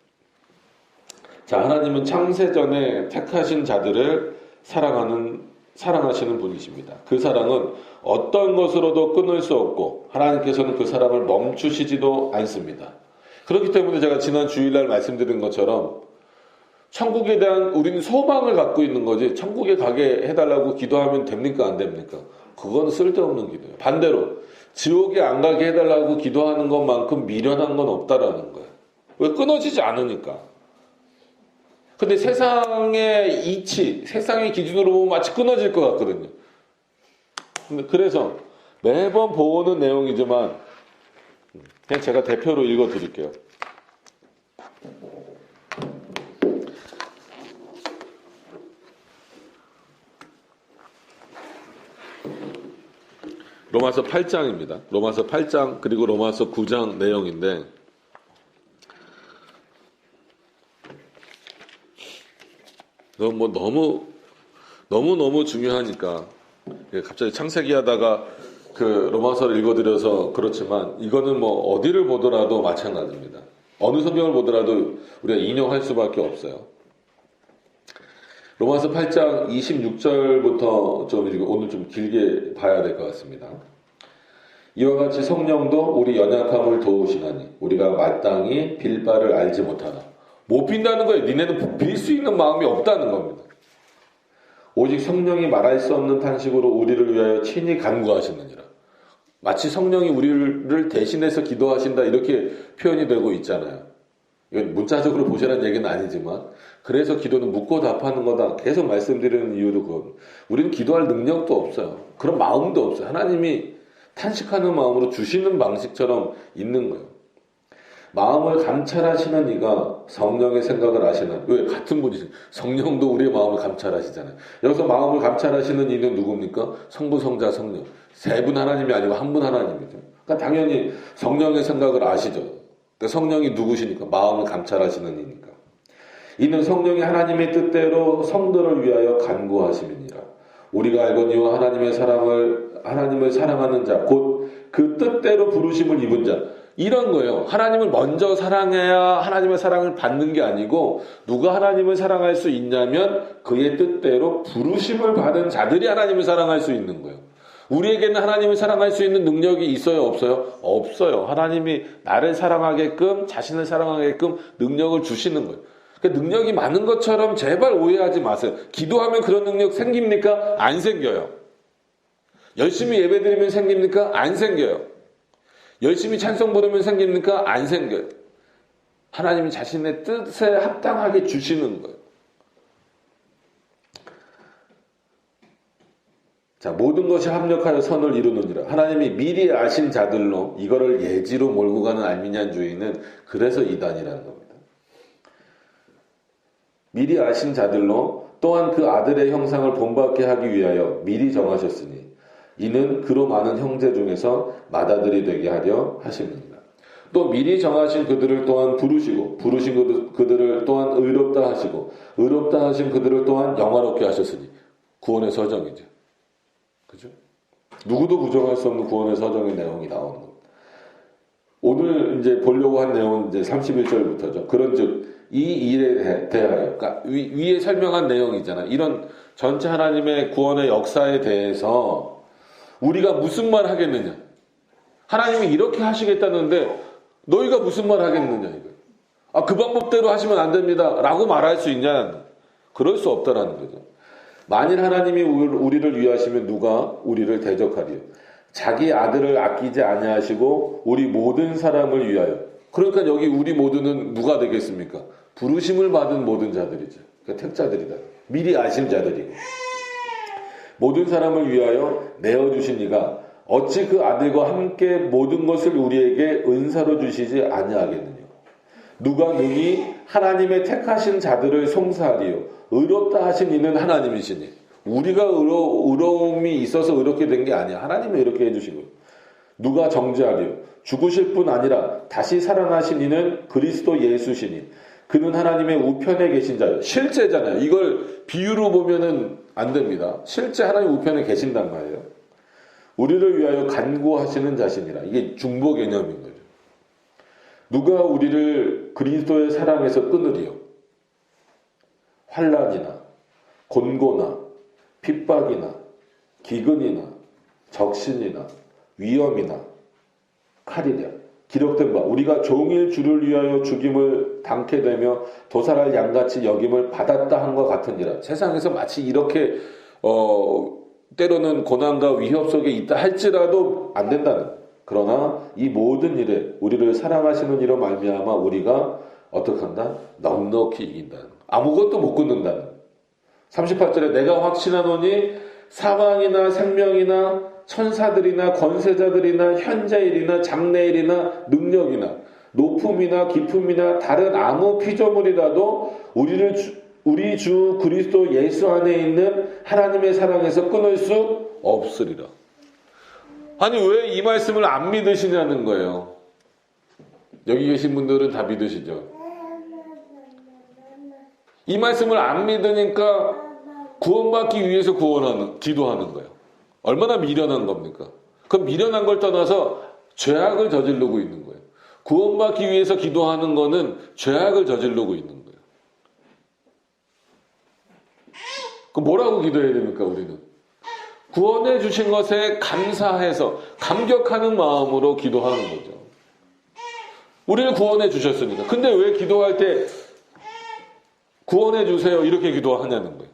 자, 하나님은 창세전에 택하신 자들을 사랑하시는 분이십니다. 그 사랑은 어떤 것으로도 끊을 수 없고 하나님께서는 그 사랑을 멈추시지도 않습니다. 그렇기 때문에 제가 지난 주일날 말씀드린 것처럼 천국에 대한 우리는 소망을 갖고 있는 거지 천국에 가게 해달라고 기도하면 됩니까? 안 됩니까? 그건 쓸데없는 기도예요. 반대로 지옥에 안 가게 해달라고 기도하는 것만큼 미련한 건 없다라는 거예요. 왜? 끊어지지 않으니까. 근데 세상의 이치, 세상의 기준으로 보면 마치 끊어질 것 같거든요. 그래서 매번 보는 내용이지만 그냥 제가 대표로 읽어드릴게요. 로마서 8장입니다. 로마서 8장 그리고 로마서 9장 내용인데 너무 중요하니까 갑자기 창세기 하다가 그 로마서를 읽어드려서 그렇지만 이거는 어디를 보더라도 마찬가지입니다. 어느 성경을 보더라도 우리가 인용할 수밖에 없어요. 로마서 8장 26절부터 오늘 좀 길게 봐야 될 것 같습니다. 이와 같이 성령도 우리 연약함을 도우시나니 우리가 마땅히 빌 바를 알지 못하나. 못 빈다는 거예요. 니네는 빌 수 있는 마음이 없다는 겁니다. 오직 성령이 말할 수 없는 탄식으로 우리를 위하여 친히 간구하시느니라. 마치 성령이 우리를 대신해서 기도하신다 이렇게 표현이 되고 있잖아요. 이건 문자적으로 보시라는 얘기는 아니지만 그래서 기도는 묻고 답하는 거다. 계속 말씀드리는 이유도 그건 우리는 기도할 능력도 없어요. 그런 마음도 없어요. 하나님이 탄식하는 마음으로 주시는 방식처럼 있는 거예요. 마음을 감찰하시는 이가 성령의 생각을 아시는, 왜 같은 분이시 성령도 우리의 마음을 감찰하시잖아요. 여기서 마음을 감찰하시는 이는 누굽니까? 성부, 성자, 성령. 세 분 하나님이 아니고 한 분 하나님이죠. 그러니까 당연히 성령의 생각을 아시죠. 그러니까 성령이 누구시니까? 마음을 감찰하시는 이니까. 이는 성령이 하나님의 뜻대로 성도를 위하여 간구하심이니라. 우리가 알거니와 하나님을 사랑하는 자, 곧 그 뜻대로 부르심을 입은 자. 이런 거예요. 하나님을 먼저 사랑해야 하나님의 사랑을 받는 게 아니고 누가 하나님을 사랑할 수 있냐면 그의 뜻대로 부르심을 받은 자들이 하나님을 사랑할 수 있는 거예요. 우리에게는 하나님을 사랑할 수 있는 능력이 있어요? 없어요? 없어요. 하나님이 나를 사랑하게끔 자신을 사랑하게끔 능력을 주시는 거예요. 그러니까 능력이 많은 것처럼 제발 오해하지 마세요. 기도하면 그런 능력 생깁니까? 안 생겨요. 열심히 예배드리면 생깁니까? 안 생겨요. 열심히 찬송 부르면 생깁니까? 안 생겨요. 하나님이 자신의 뜻에 합당하게 주시는 거예요. 자, 모든 것이 합력하여 선을 이루느니라. 하나님이 미리 아신 자들로 이거를 예지로 몰고 가는 알미니안주의는 그래서 이단이라는 겁니다. 미리 아신 자들로 또한 그 아들의 형상을 본받게 하기 위하여 미리 정하셨으니 이는 그로 많은 형제 중에서 맏아들이 되게 하려 하심입니다. 또 미리 정하신 그들을 또한 부르시고 부르신 그들을 또한 의롭다 하시고 의롭다 하신 그들을 또한 영화롭게 하셨으니 구원의 서정이죠. 그죠? 누구도 부정할 수 없는 구원의 서정의 내용이 나오는 겁니다. 오늘 이제 보려고 한 내용은 이제 31절부터죠. 그런즉 이 일에 대하여, 그러니까 위에 설명한 내용이잖아. 이런 전체 하나님의 구원의 역사에 대해서 우리가 무슨 말 하겠느냐? 하나님이 이렇게 하시겠다는데 너희가 무슨 말 하겠느냐 이거예요. 아, 그 방법대로 하시면 안 됩니다라고 말할 수 있냐? 그럴 수 없다라는 거죠. 만일 하나님이 우리를 위하시면 누가 우리를 대적하리요? 자기 아들을 아끼지 아니하시고 우리 모든 사람을 위하여. 그러니까 여기 우리 모두는 누가 되겠습니까? 부르심을 받은 모든 자들이죠. 그러니까 택자들이다. 미리 아신 자들이고. 모든 사람을 위하여 내어주신 이가 어찌 그 아들과 함께 모든 것을 우리에게 은사로 주시지 아니하겠느냐. 누가 능히 하나님의 택하신 자들을 송사하리요. 의롭다 하신 이는 하나님이시니. 우리가 의로움이 있어서 이렇게 된 게 아니야. 하나님이 이렇게 해주신 거예요. 누가 정죄하리요. 죽으실 뿐 아니라 다시 살아나신 이는 그리스도 예수시니. 그는 하나님의 우편에 계신 자예요. 실제잖아요. 이걸 비유로 보면은 안 됩니다. 실제 하나님 우편에 계신단 말이에요. 우리를 위하여 간구하시는 자신이라. 이게 중보 개념인 거죠. 누가 우리를 그리스도의 사랑에서 끊으리요? 환난이나 곤고나 핍박이나 기근이나 적신이나 위험이나 칼이랴. 기록된 바 우리가 종일 주를 위하여 죽임을 당케 되며 도살할 양같이 여김을 받았다 한 것 같으니라. 세상에서 마치 이렇게 때로는 고난과 위협 속에 있다 할지라도 안 된다는. 그러나 이 모든 일에 우리를 사랑하시는 이로 말미암아 우리가 어떻게 한다? 넉넉히 이긴다는. 아무것도 못 끊는다는. 38절에 내가 확신하노니 사망이나 생명이나 천사들이나 권세자들이나 현재일이나 장래일이나 능력이나 높음이나 깊음이나 다른 아무 피조물이라도 우리 주 그리스도 예수 안에 있는 하나님의 사랑에서 끊을 수 없으리라. 아니 왜 이 말씀을 안 믿으시냐는 거예요. 여기 계신 분들은 다 믿으시죠. 이 말씀을 안 믿으니까 구원받기 위해서 기도하는 거예요. 얼마나 미련한 겁니까? 그 미련한 걸 떠나서 죄악을 저지르고 있는 거예요. 구원받기 위해서 기도하는 거는 죄악을 저지르고 있는 거예요. 그럼 뭐라고 기도해야 됩니까, 우리는? 구원해 주신 것에 감사해서 감격하는 마음으로 기도하는 거죠. 우리를 구원해 주셨으니까. 근데 왜 기도할 때 구원해 주세요 이렇게 기도하냐는 거예요.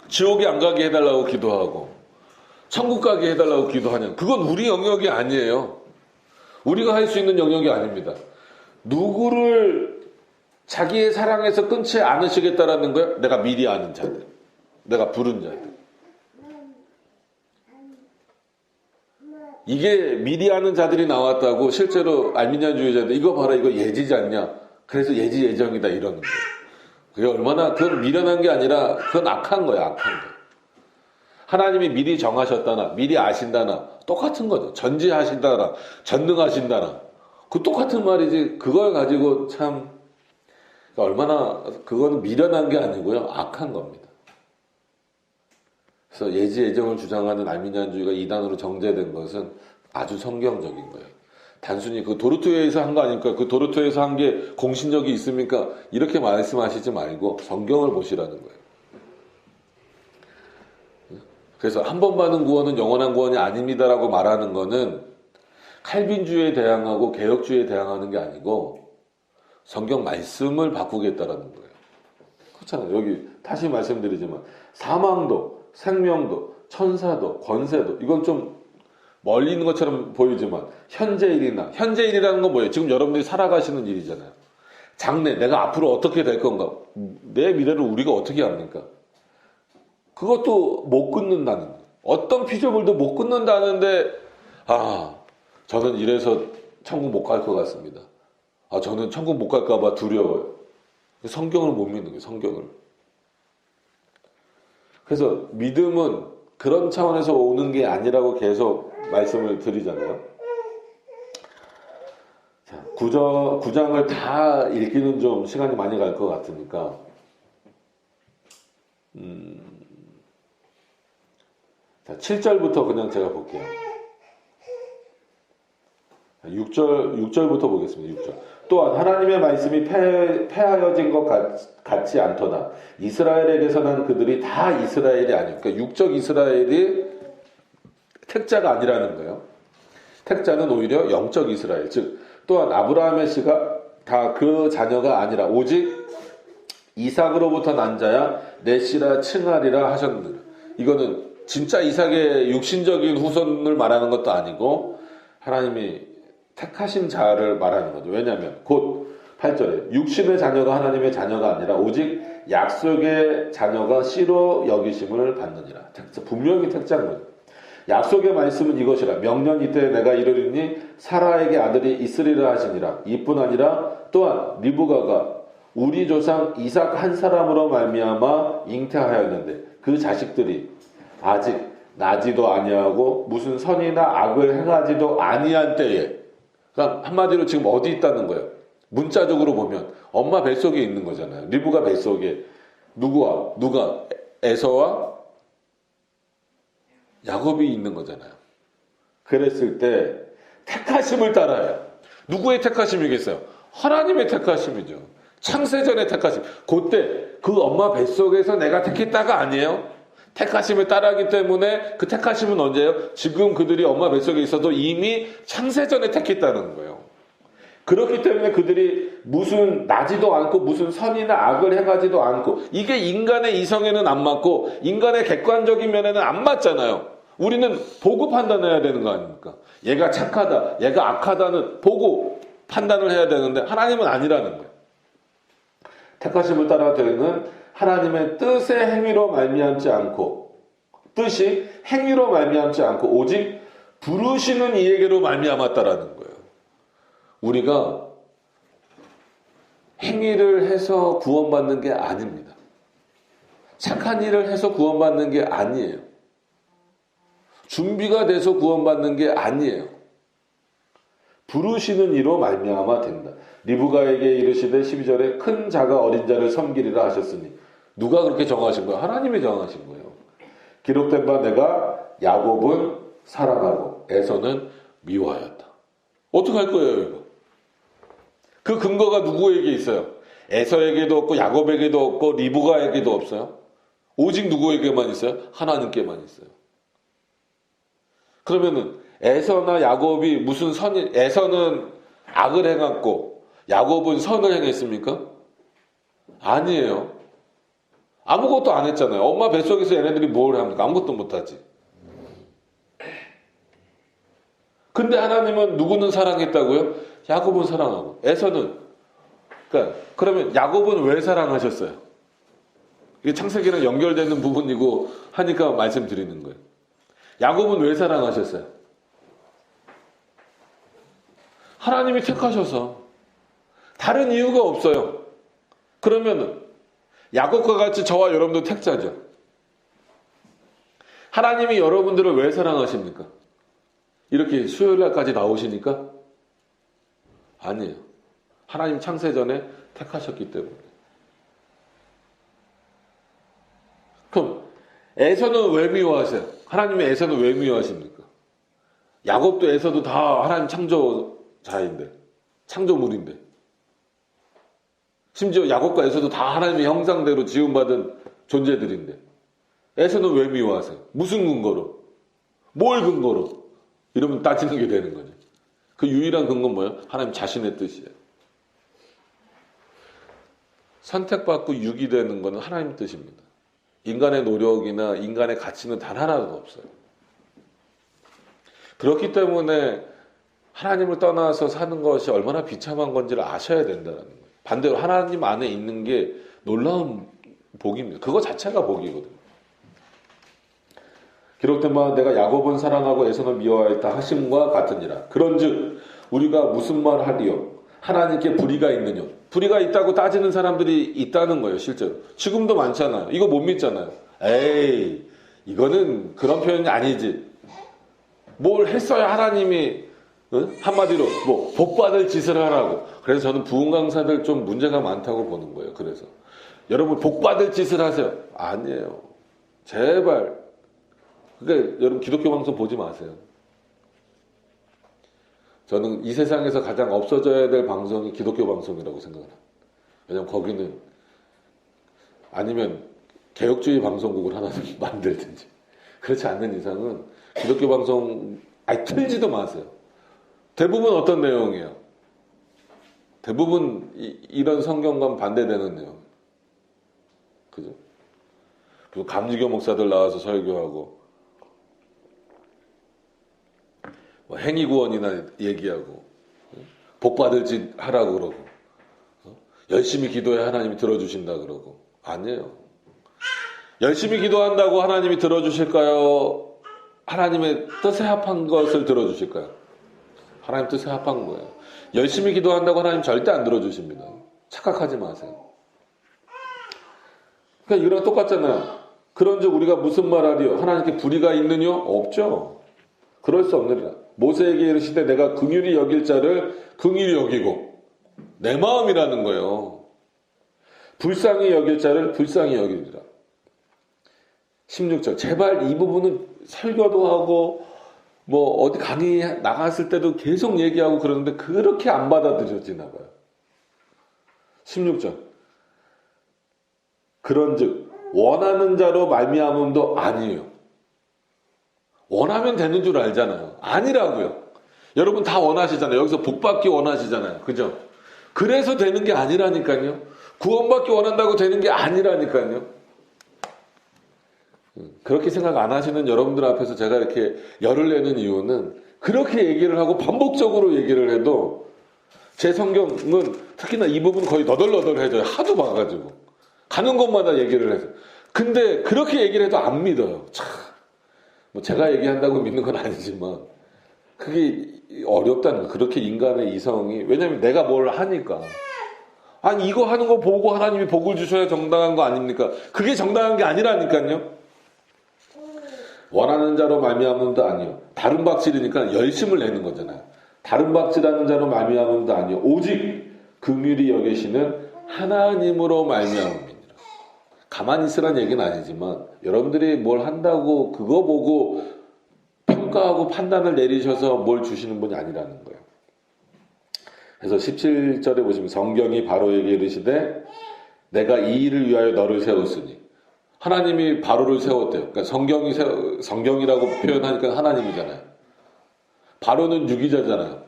지옥에 안 가게 해달라고 기도하고 천국 가게 해달라고 기도하냐. 그건 우리 영역이 아니에요. 우리가 할 수 있는 영역이 아닙니다. 누구를 자기의 사랑에서 끊지 않으시겠다라는 거예요? 내가 미리 아는 자들, 내가 부른 자들. 이게 미리 아는 자들이 나왔다고 실제로 알미니안주의자들 이거 봐라 이거 예지지 않냐? 그래서 예지 예정이다 이러는 거예요. 그게 얼마나 그건 미련한 게 아니라 그건 악한 거야, 악한 거. 하나님이 미리 정하셨다나 미리 아신다나 똑같은 거죠. 전지하신다나 전능하신다나 그 똑같은 말이지. 그걸 가지고 참 얼마나 그거는 미련한 게 아니고요, 악한 겁니다. 그래서 예지 예정을 주장하는 알미니안주의가 이단으로 정제된 것은 아주 성경적인 거예요. 단순히 그 도르토에서 한 거 아닙니까? 그 도르토에서 한 게 공신력이 있습니까? 이렇게 말씀하시지 말고 성경을 보시라는 거예요. 그래서 한 번 받은 구원은 영원한 구원이 아닙니다라고 말하는 거는 칼빈주의에 대항하고 개혁주의에 대항하는 게 아니고 성경 말씀을 바꾸겠다라는 거예요. 그렇잖아요. 여기 다시 말씀드리지만 사망도, 생명도, 천사도, 권세도 이건 좀 멀리 있는 것처럼 보이지만 현재 일이라는 건 뭐예요? 지금 여러분들이 살아가시는 일이잖아요. 장래, 내가 앞으로 어떻게 될 건가? 내 미래를 우리가 어떻게 합니까? 그것도 못 끊는다는 거예요. 어떤 피조물도 못 끊는다는데 저는 이래서 천국 못 갈 것 같습니다. 저는 천국 못 갈까 봐 두려워요. 성경을 못 믿는 거예요. 성경을. 그래서 믿음은 그런 차원에서 오는 게 아니라고 계속 말씀을 드리잖아요. 자, 9장을 다 읽기는 좀 시간이 많이 갈 것 같으니까 자, 7절부터 그냥 제가 볼게요. 6절부터 보겠습니다. 6절. 또한 하나님의 말씀이 폐하여진 것 같지 않도다. 이스라엘에게서 난 그들이 다 이스라엘이 아니니까 그러니까 육적 이스라엘이 택자가 아니라는 거예요. 택자는 오히려 영적 이스라엘. 즉 또한 아브라함의 씨가 다 그 자녀가 아니라 오직 이삭으로부터 난 자야 내 씨라 칭하리라 하셨느니라. 이거는 진짜 이삭의 육신적인 후손을 말하는 것도 아니고 하나님이 택하신 자를 말하는 거죠. 왜냐하면 곧 8절에 육신의 자녀가 하나님의 자녀가 아니라 오직 약속의 자녀가 씨로 여기심을 받느니라. 분명히 택자인 거죠. 약속의 말씀은 이것이라. 명년 이때 내가 이르리니 사라에게 아들이 있으리라 하시니라. 이뿐 아니라 또한 리브가가 우리 조상 이삭 한 사람으로 말미암아 잉태하였는데 그 자식들이 아직 나지도 아니하고 무슨 선이나 악을 행하지도 아니한 때에, 그러니까 한마디로 지금 어디 있다는 거예요? 문자적으로 보면 엄마 뱃속에 있는 거잖아요. 리브가 뱃속에 누가 에서와 야곱이 있는 거잖아요. 그랬을 때 택하심을 따라요. 누구의 택하심이겠어요? 하나님의 택하심이죠. 창세전의 택하심. 그때 그 엄마 뱃속에서 내가 택했다가 아니에요. 택하심을 따라하기 때문에 그 택하심은 언제예요? 지금 그들이 엄마 뱃속에 있어도 이미 창세전에 택했다는 거예요. 그렇기 때문에 그들이 무슨 나지도 않고 무슨 선이나 악을 행하지도 않고 이게 인간의 이성에는 안 맞고 인간의 객관적인 면에는 안 맞잖아요. 우리는 보고 판단해야 되는 거 아닙니까? 얘가 착하다, 얘가 악하다는 보고 판단을 해야 되는데 하나님은 아니라는 거예요. 택하심을 따라 되는 하나님의 뜻의 행위로 말미암지 않고 뜻이 행위로 말미암지 않고 오직 부르시는 이에게로 말미암았다라는 거예요. 우리가 행위를 해서 구원받는 게 아닙니다. 착한 일을 해서 구원받는 게 아니에요. 준비가 돼서 구원받는 게 아니에요. 부르시는 이로 말미암아 된다. 리브가에게 이르시되 12절에 큰 자가 어린 자를 섬기리라 하셨으니 누가 그렇게 정하신 거예요? 하나님이 정하신 거예요. 기록된 바 내가 야곱은 사랑하고 에서는 미워하였다. 어떻게 할 거예요 이거? 그 근거가 누구에게 있어요? 에서에게도 없고 야곱에게도 없고 리브가에게도 없어요. 오직 누구에게만 있어요? 하나님께만 있어요. 그러면은 에서나 야곱이 무슨 에서는 악을 행했고 야곱은 선을 행했습니까? 아니에요. 아무것도 안 했잖아요. 엄마 뱃속에서 얘네들이 뭘 합니까? 아무것도 못하지. 근데 하나님은 누구는 사랑했다고요? 야곱은 사랑하고 에서는. 그러니까 그러면 야곱은 왜 사랑하셨어요? 이게 창세기랑 연결되는 부분이고 하니까 말씀드리는 거예요. 야곱은 왜 사랑하셨어요? 하나님이 택하셔서. 다른 이유가 없어요. 그러면 야곱과 같이 저와 여러분도 택자죠. 하나님이 여러분들을 왜 사랑하십니까? 이렇게 수요일날까지 나오시니까? 아니에요. 하나님 창세전에 택하셨기 때문에. 그럼 에서는 왜 미워하세요? 하나님의 에서는 왜 미워하십니까? 야곱도 에서도 다 하나님 창조자인데, 창조물인데. 심지어 야곱과 에서도 다 하나님의 형상대로 지음받은 존재들인데 에서는 왜 미워하세요? 무슨 근거로? 뭘 근거로? 이러면 따지는 게 되는 거죠. 그 유일한 근거는 뭐예요? 하나님 자신의 뜻이에요. 선택받고 유기되는 것은 하나님 뜻입니다. 인간의 노력이나 인간의 가치는 단 하나도 없어요. 그렇기 때문에 하나님을 떠나서 사는 것이 얼마나 비참한 건지를 아셔야 된다는 거예요. 반대로 하나님 안에 있는 게 놀라운 복입니다. 그거 자체가 복이거든요. 기록된 바 내가 야곱은 사랑하고 에서는 미워하였다 하심과 같으니라. 그런즉 우리가 무슨 말 하리요? 하나님께 불의가 있느냐? 불의가 있다고 따지는 사람들이 있다는 거예요. 실제로. 지금도 많잖아요. 이거 못 믿잖아요. 에이, 이거는 그런 표현이 아니지. 뭘 했어야 하나님이 한마디로 뭐 복받을 짓을 하라고. 그래서 저는 부흥 강사들 좀 문제가 많다고 보는 거예요. 그래서 여러분 복받을 짓을 하세요. 아니에요. 제발. 그러니까 여러분 기독교 방송 보지 마세요. 저는 이 세상에서 가장 없어져야 될 방송이 기독교 방송이라고 생각해요. 왜냐면 거기는 아니면 개혁주의 방송국을 하나 만들든지 그렇지 않는 이상은 기독교 방송 아예 틀지도 마세요. 대부분 어떤 내용이에요? 대부분 이런 성경과 반대되는 내용. 그죠? 그리고 감리교 목사들 나와서 설교하고 뭐 행위구원이나 얘기하고 복받을 짓 하라고 그러고 열심히 기도해 하나님이 들어주신다 그러고 아니에요. 열심히 기도한다고 하나님이 들어주실까요? 하나님의 뜻에 합한 것을 들어주실까요? 하나님 뜻에 합한 거예요. 열심히 기도한다고 하나님 절대 안 들어주십니다. 착각하지 마세요. 그러니까 이거랑 똑같잖아요. 그런즉 우리가 무슨 말하리요? 하나님께 불의가 있느냐? 없죠. 그럴 수 없느니라. 모세에게 이르시되 내가 긍휼히 여길 자를 긍휼히 여기고 내 마음이라는 거예요. 불쌍히 여길 자를 불쌍히 여기리라. 16절. 제발 이 부분은 설교도 하고 뭐 어디 강의 나갔을 때도 계속 얘기하고 그러는데 그렇게 안 받아들여지나 봐요. 16절. 그런즉 원하는 자로 말미암음도 아니에요. 원하면 되는 줄 알잖아요. 아니라고요. 여러분 다 원하시잖아요. 여기서 복받기 원하시잖아요. 그죠? 그래서 되는 게 아니라니까요. 구원받기 원한다고 되는 게 아니라니까요. 그렇게 생각 안 하시는 여러분들 앞에서 제가 이렇게 열을 내는 이유는 그렇게 얘기를 하고 반복적으로 얘기를 해도 제 성경은 특히나 이 부분 거의 너덜너덜해져요. 하도 봐가지고. 가는 곳마다 얘기를 해서. 근데 그렇게 얘기를 해도 안 믿어요. 참. 뭐 제가 얘기한다고 믿는 건 아니지만 그게 어렵다는 거예요. 그렇게 인간의 이성이. 왜냐면 내가 뭘 하니까. 아니 이거 하는 거 보고 하나님이 복을 주셔야 정당한 거 아닙니까? 그게 정당한 게 아니라니까요. 원하는 자로 말미암음도 아니요. 다른 박질이니까 열심을 내는 거잖아요. 다른 박질하는 자로 말미암음도 아니요. 오직 긍휼히 여기시는 하나님으로 말미암음이니라. 가만히 있으란 얘기는 아니지만 여러분들이 뭘 한다고 그거 보고 평가하고 판단을 내리셔서 뭘 주시는 분이 아니라는 거예요. 그래서 17절에 보시면 성경이 바로에게 이르시되 내가 이 일을 위하여 너를 세웠으니 하나님이 바로를 세웠대요. 그러니까 성경이라고 표현하니까 하나님이잖아요. 바로는 유기자잖아요.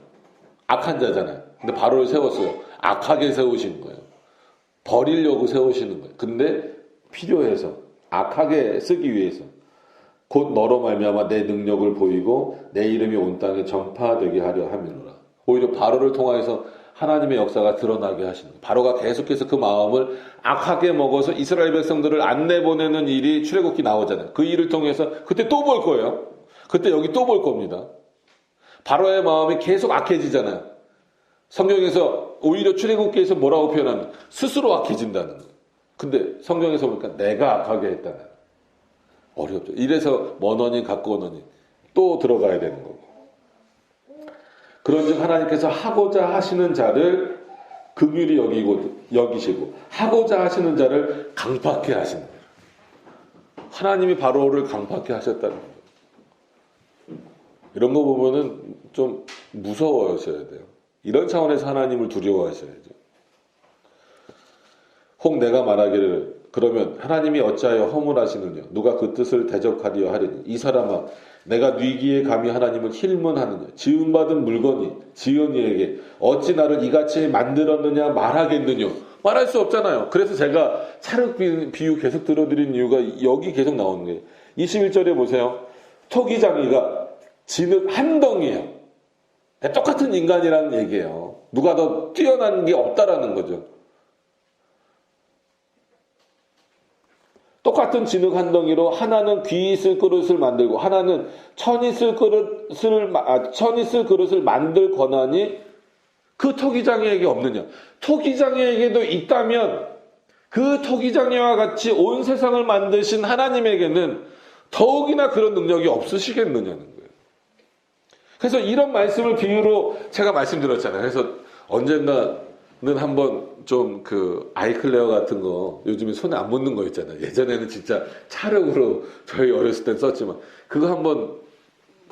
악한 자잖아요. 근데 바로를 세웠어요. 악하게 세우신 거예요. 버리려고 세우시는 거예요. 근데 필요해서 악하게 쓰기 위해서 곧 너로 말미암아 내 능력을 보이고 내 이름이 온 땅에 전파되게 하려 함이로라. 오히려 바로를 통하여서 하나님의 역사가 드러나게 하시는 거예요. 바로가 계속해서 그 마음을 악하게 먹어서 이스라엘 백성들을 안 내보내는 일이 출애굽기 나오잖아요. 그 일을 통해서 그때 또 볼 거예요. 그때 여기 또 볼 겁니다. 바로의 마음이 계속 악해지잖아요. 성경에서 오히려 출애굽기에서 뭐라고 표현하는 스스로 악해진다는 거예요. 근데 성경에서 보니까 내가 악하게 했다는 거예요. 어렵죠. 이래서 먼 원인 가까운 원인 또 들어가야 되는 거고. 그런즉 하나님께서 하고자 하시는 자를 긍휼히 여기시고 하고자 하시는 자를 강팍해 하시는 거예요. 하나님이 바로를 강팍해 하셨다는 거예요. 이런 거 보면은 좀 무서워하셔야 돼요. 이런 차원에서 하나님을 두려워하셔야죠. 혹 내가 말하기를 그러면 하나님이 어찌하여 허물하시느냐 누가 그 뜻을 대적하리여 하리니 이 사람아 내가 네 귀에 감히 하나님을 힐문하느냐 지음받은 물건이 지은이에게 어찌 나를 이같이 만들었느냐 말하겠느냐 말할 수 없잖아요. 그래서 제가 찰흙 비유 계속 들어드린 이유가 여기 계속 나오는 거예요. 21절에 보세요. 토기장이가 진흙 한 덩이에요. 똑같은 인간이라는 얘기예요. 누가 더 뛰어난 게 없다라는 거죠. 똑같은 진흙 한 덩이로 하나는 귀 있을 그릇을 만들고 하나는 천 있을 그릇을 만들 권한이 그 토기장이에게 없느냐. 토기장이에게도 있다면 그 토기장이와 같이 온 세상을 만드신 하나님에게는 더욱이나 그런 능력이 없으시겠느냐는 거예요. 그래서 이런 말씀을 비유로 제가 말씀드렸잖아요. 그래서 언젠가는 한번 좀 그 아이클레어 같은 거 요즘에 손에 안 묻는 거 있잖아요. 예전에는 진짜 찰흙으로 저희 어렸을 땐 썼지만 그거 한번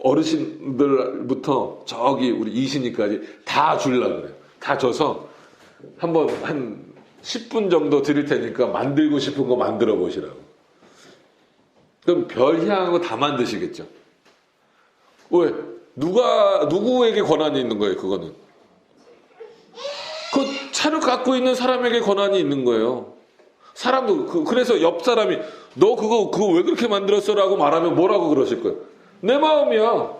어르신들부터 저기 우리 이신이까지 다 주려고 그래요. 다 줘서 한번 한 10분 정도 드릴 테니까 만들고 싶은 거 만들어 보시라고. 그럼 별 향하고 다 만드시겠죠. 왜? 누구에게 권한이 있는 거예요, 그거는? 그 차를 갖고 있는 사람에게 권한이 있는 거예요. 사람도, 그래서 옆 사람이, 너 그거 왜 그렇게 만들었어? 라고 말하면 뭐라고 그러실 거예요? 내 마음이야.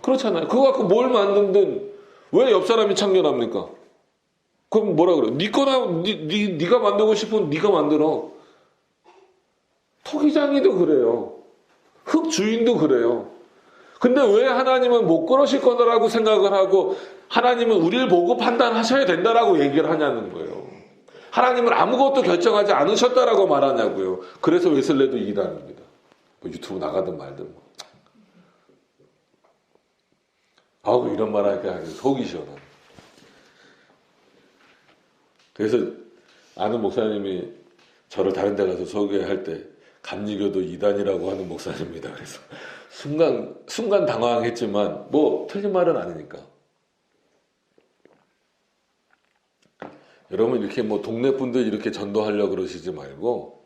그렇잖아요. 그거 갖고 뭘 만든든 왜 옆 사람이 참견합니까? 그럼 뭐라 그래요? 네 거나, 네가 만들고 싶으면 네가 만들어. 토기장이도 그래요. 흙 주인도 그래요. 근데 왜 하나님은 못 그러실 거라고 생각을 하고 하나님은 우리를 보고 판단하셔야 된다라고 얘기를 하냐는 거예요. 하나님은 아무것도 결정하지 않으셨다라고 말하냐고요. 그래서 웨슬레도 이단입니다. 뭐 유튜브 나가든 말든. 아우 이런 말 하니까 속이 시원하네. 그래서 아는 목사님이 저를 다른 데 가서 소개할 때 감리교도 이단이라고 하는 목사님입니다. 그래서 순간 당황했지만 뭐 틀린 말은 아니니까. 여러분 이렇게 뭐 동네 분들 이렇게 전도하려고 그러시지 말고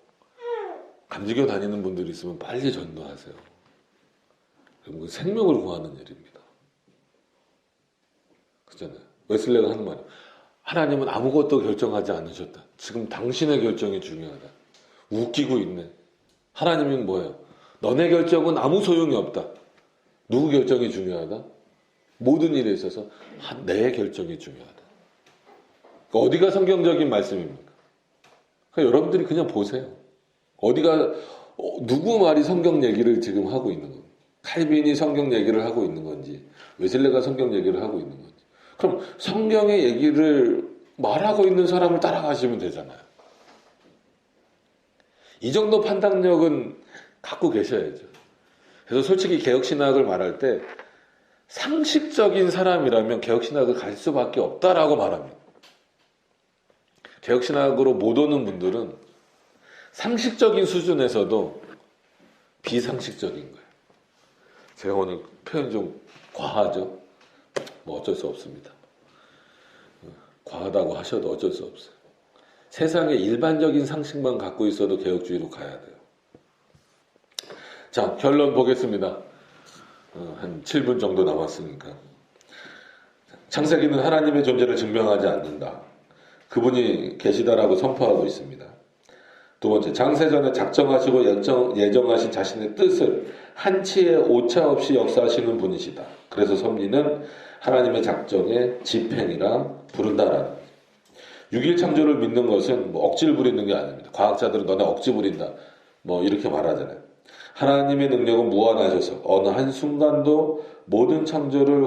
감리교 다니는 분들이 있으면 빨리 전도하세요. 그럼 생명을 구하는 일입니다. 그렇잖아요. 웨슬레가 하는 말이에요. 하나님은 아무것도 결정하지 않으셨다. 지금 당신의 결정이 중요하다. 웃기고 있네. 하나님은 뭐예요? 너네 결정은 아무 소용이 없다. 누구 결정이 중요하다? 모든 일에 있어서 내 결정이 중요하다. 그러니까 어디가 성경적인 말씀입니까? 그러니까 여러분들이 그냥 보세요. 누구 말이 성경 얘기를 지금 하고 있는 건지, 칼빈이 성경 얘기를 하고 있는 건지, 웨슬레가 성경 얘기를 하고 있는 건지. 그럼 성경의 얘기를 말하고 있는 사람을 따라가시면 되잖아요. 이 정도 판단력은 갖고 계셔야죠. 그래서 솔직히 개혁신학을 말할 때 상식적인 사람이라면 개혁신학을 갈 수밖에 없다라고 말합니다. 개혁신학으로 못 오는 분들은 상식적인 수준에서도 비상식적인 거예요. 제가 오늘 표현 좀 과하죠? 뭐 어쩔 수 없습니다. 과하다고 하셔도 어쩔 수 없어요. 세상에 일반적인 상식만 갖고 있어도 개혁주의로 가야 돼요. 자, 결론 보겠습니다. 한 7분 정도 남았으니까. 창세기는 하나님의 존재를 증명하지 않는다. 그분이 계시다라고 선포하고 있습니다. 두 번째, 장세전에 작정하시고 예정하신 자신의 뜻을 한치의 오차 없이 역사하시는 분이시다. 그래서 섭리는 하나님의 작정의 집행이라 부른다라는 거죠. 6일 창조를 믿는 것은 뭐 억지를 부리는 게 아닙니다. 과학자들은 너네 억지 부린다 뭐 이렇게 말하잖아요. 하나님의 능력은 무한하셔서 어느 한순간에도 모든 창조를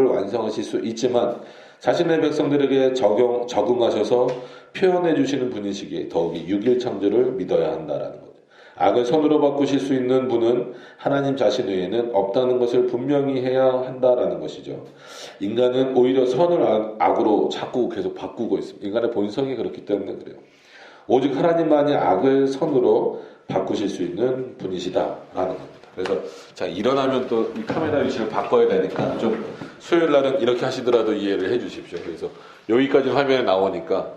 완성하실 수 있지만 자신의 백성들에게 적응하셔서 표현해 주시는 분이시기에 더욱이 6일 창조를 믿어야 한다라는 거죠. 악을 선으로 바꾸실 수 있는 분은 하나님 자신 외에는 없다는 것을 분명히 해야 한다라는 것이죠. 인간은 오히려 선을 악으로 자꾸 계속 바꾸고 있습니다. 인간의 본성이 그렇기 때문에 그래요. 오직 하나님만이 악을 선으로 바꾸실 수 있는 분이시다라는 겁니다. 그래서 자, 일어나면 또 이 카메라 위치를 바꿔야 되니까 좀 수요일 날은 이렇게 하시더라도 이해를 해 주십시오. 그래서 여기까지 화면에 나오니까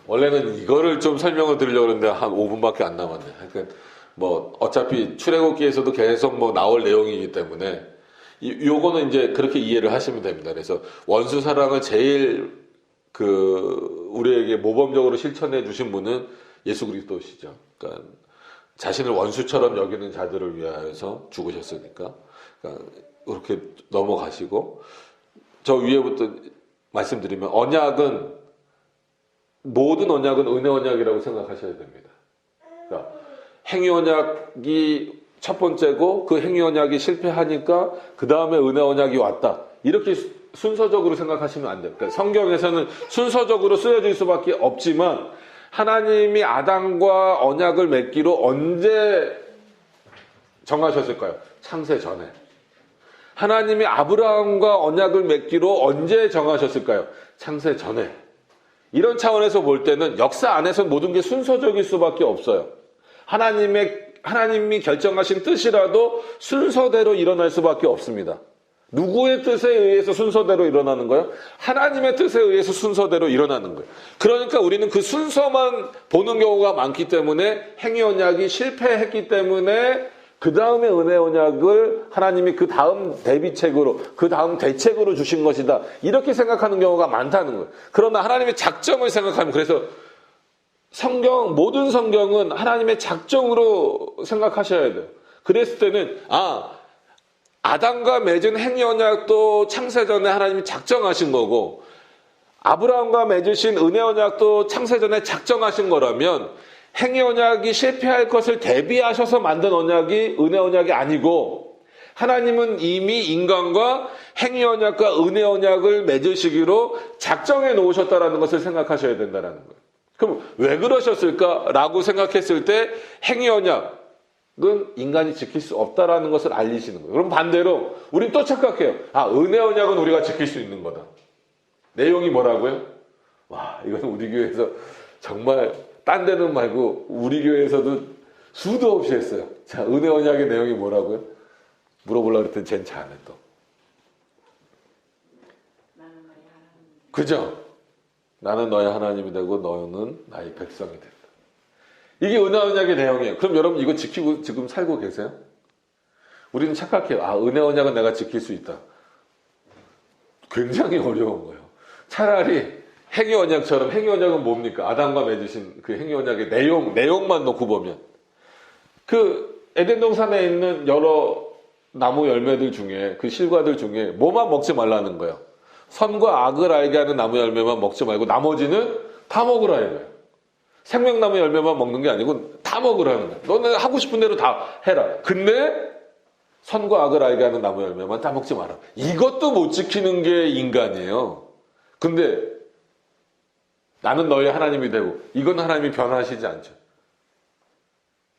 원래는 이거를 좀 설명을 드리려고 했는데 한 5분밖에 안 남았네. 그러니까 뭐 어차피 출애굽기에서도 계속 뭐 나올 내용이기 때문에 요거는 이제 그렇게 이해를 하시면 됩니다. 그래서 원수 사랑을 제일 우리에게 모범적으로 실천해 주신 분은 예수 그리스도시죠. 그러니까 자신을 원수처럼 여기는 자들을 위하여서 죽으셨으니까. 그러니까 그렇게 넘어가시고, 저 위에부터 말씀드리면, 모든 언약은 은혜 언약이라고 생각하셔야 됩니다. 그러니까 행위 언약이 첫 번째고, 그 행위 언약이 실패하니까, 그 다음에 은혜 언약이 왔다. 이렇게 순서적으로 생각하시면 안 돼요. 그러니까 성경에서는 순서적으로 쓰여질 수밖에 없지만 하나님이 아담과 언약을 맺기로 언제 정하셨을까요? 창세 전에. 하나님이 아브라함과 언약을 맺기로 언제 정하셨을까요? 창세 전에. 이런 차원에서 볼 때는 역사 안에서 모든 게 순서적일 수밖에 없어요. 하나님이 결정하신 뜻이라도 순서대로 일어날 수밖에 없습니다. 누구의 뜻에 의해서 순서대로 일어나는 거예요? 하나님의 뜻에 의해서 순서대로 일어나는 거예요. 그러니까 우리는 그 순서만 보는 경우가 많기 때문에 행위 언약이 실패했기 때문에 그 다음에 은혜 언약을 하나님이 그 다음 대비책으로, 그 다음 대책으로 주신 것이다. 이렇게 생각하는 경우가 많다는 거예요. 그러나 하나님의 작정을 생각하면, 그래서 모든 성경은 하나님의 작정으로 생각하셔야 돼요. 그랬을 때는, 아담과 맺은 행위 언약도 창세전에 하나님이 작정하신 거고 아브라함과 맺으신 은혜 언약도 창세전에 작정하신 거라면 행위 언약이 실패할 것을 대비하셔서 만든 언약이 은혜 언약이 아니고 하나님은 이미 인간과 행위 언약과 은혜 언약을 맺으시기로 작정해 놓으셨다라는 것을 생각하셔야 된다는 거예요. 그럼 왜 그러셨을까라고 생각했을 때 행위 언약 은 인간이 지킬 수 없다라는 것을 알리시는 거예요. 그럼 반대로 우린 또 착각해요. 은혜 언약은 우리가 지킬 수 있는 거다. 내용이 뭐라고요? 와, 이건 우리 교회에서 정말 딴 데는 말고 우리 교회에서도 수도 없이 했어요. 자, 은혜 언약의 내용이 뭐라고요? 물어보려고 그랬더니 쟨 잘안 해 또. 그죠? 나는 너의 하나님이 되고 너는 나의 백성이 된다. 이게 은혜 언약의 내용이에요. 그럼 여러분 이거 지키고 지금 살고 계세요? 우리는 착각해요. 은혜 언약은 내가 지킬 수 있다. 굉장히 어려운 거예요. 차라리 행위 언약처럼, 행위 언약은 뭡니까? 아담과 맺으신 그 행위 언약의 내용만 놓고 보면 그 에덴 동산에 있는 여러 나무 열매들 중에 그 실과들 중에 뭐만 먹지 말라는 거예요. 선과 악을 알게 하는 나무 열매만 먹지 말고 나머지는 다 먹으라 이거예요. 생명나무 열매만 먹는 게 아니고 다 먹으라는 거야. 너는 하고 싶은 대로 다 해라. 근데 선과 악을 알게 하는 나무 열매만 다 먹지 마라. 이것도 못 지키는 게 인간이에요. 근데 나는 너의 하나님이 되고 이건 하나님이 변하시지 않죠.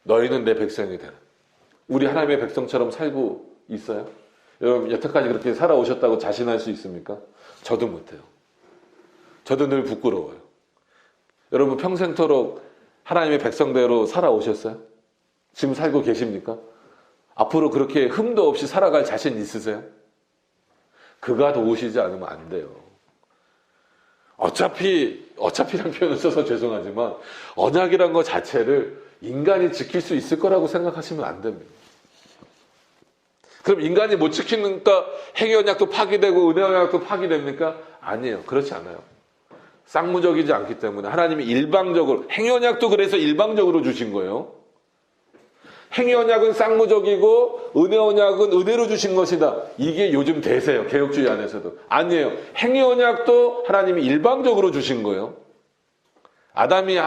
너희는 내 백성이 되라. 우리 하나님의 백성처럼 살고 있어요? 여러분 여태까지 그렇게 살아오셨다고 자신할 수 있습니까? 저도 못해요. 저도 늘 부끄러워요. 여러분 평생토록 하나님의 백성대로 살아오셨어요? 지금 살고 계십니까? 앞으로 그렇게 흠도 없이 살아갈 자신 있으세요? 그가 도우시지 않으면 안 돼요. 어차피란 표현을 써서 죄송하지만 언약이란 것 자체를 인간이 지킬 수 있을 거라고 생각하시면 안 됩니다. 그럼 인간이 못 지키니까 행위 언약도 파기되고 은혜 언약도 파기됩니까? 아니에요. 그렇지 않아요. 쌍무적이지 않기 때문에 하나님이 일방적으로, 행위언약도 그래서 일방적으로 주신 거예요. 행위언약은 쌍무적이고 은혜언약은 은혜로 주신 것이다. 이게 요즘 대세예요. 개혁주의 안에서도. 아니에요. 행위언약도 하나님이 일방적으로 주신 거예요. 아담이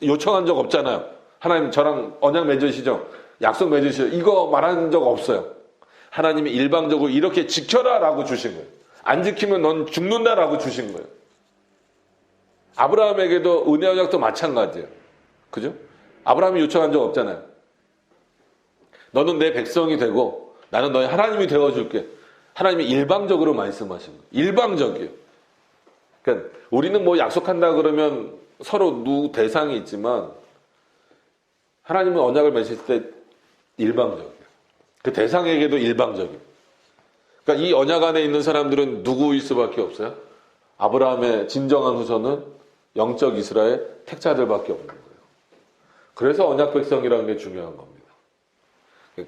요청한 적 없잖아요. 하나님 저랑 언약 맺으시죠. 약속 맺으시죠. 이거 말한 적 없어요. 하나님이 일방적으로 이렇게 지켜라 라고 주신 거예요. 안 지키면 넌 죽는다 라고 주신 거예요. 아브라함에게도 은혜 언약도 마찬가지예요. 그죠? 아브라함이 요청한 적 없잖아요. 너는 내 백성이 되고 나는 너의 하나님이 되어줄게. 하나님이 일방적으로 말씀하신 거예요. 일방적이에요. 그러니까 우리는 뭐 약속한다 그러면 서로 대상이 있지만 하나님은 언약을 맺을 때 일방적이에요. 그 대상에게도 일방적이에요. 그러니까 이 언약 안에 있는 사람들은 누구일 수밖에 없어요? 아브라함의 진정한 후손은 영적 이스라엘 택자들밖에 없는 거예요. 그래서 언약 백성이라는 게 중요한 겁니다.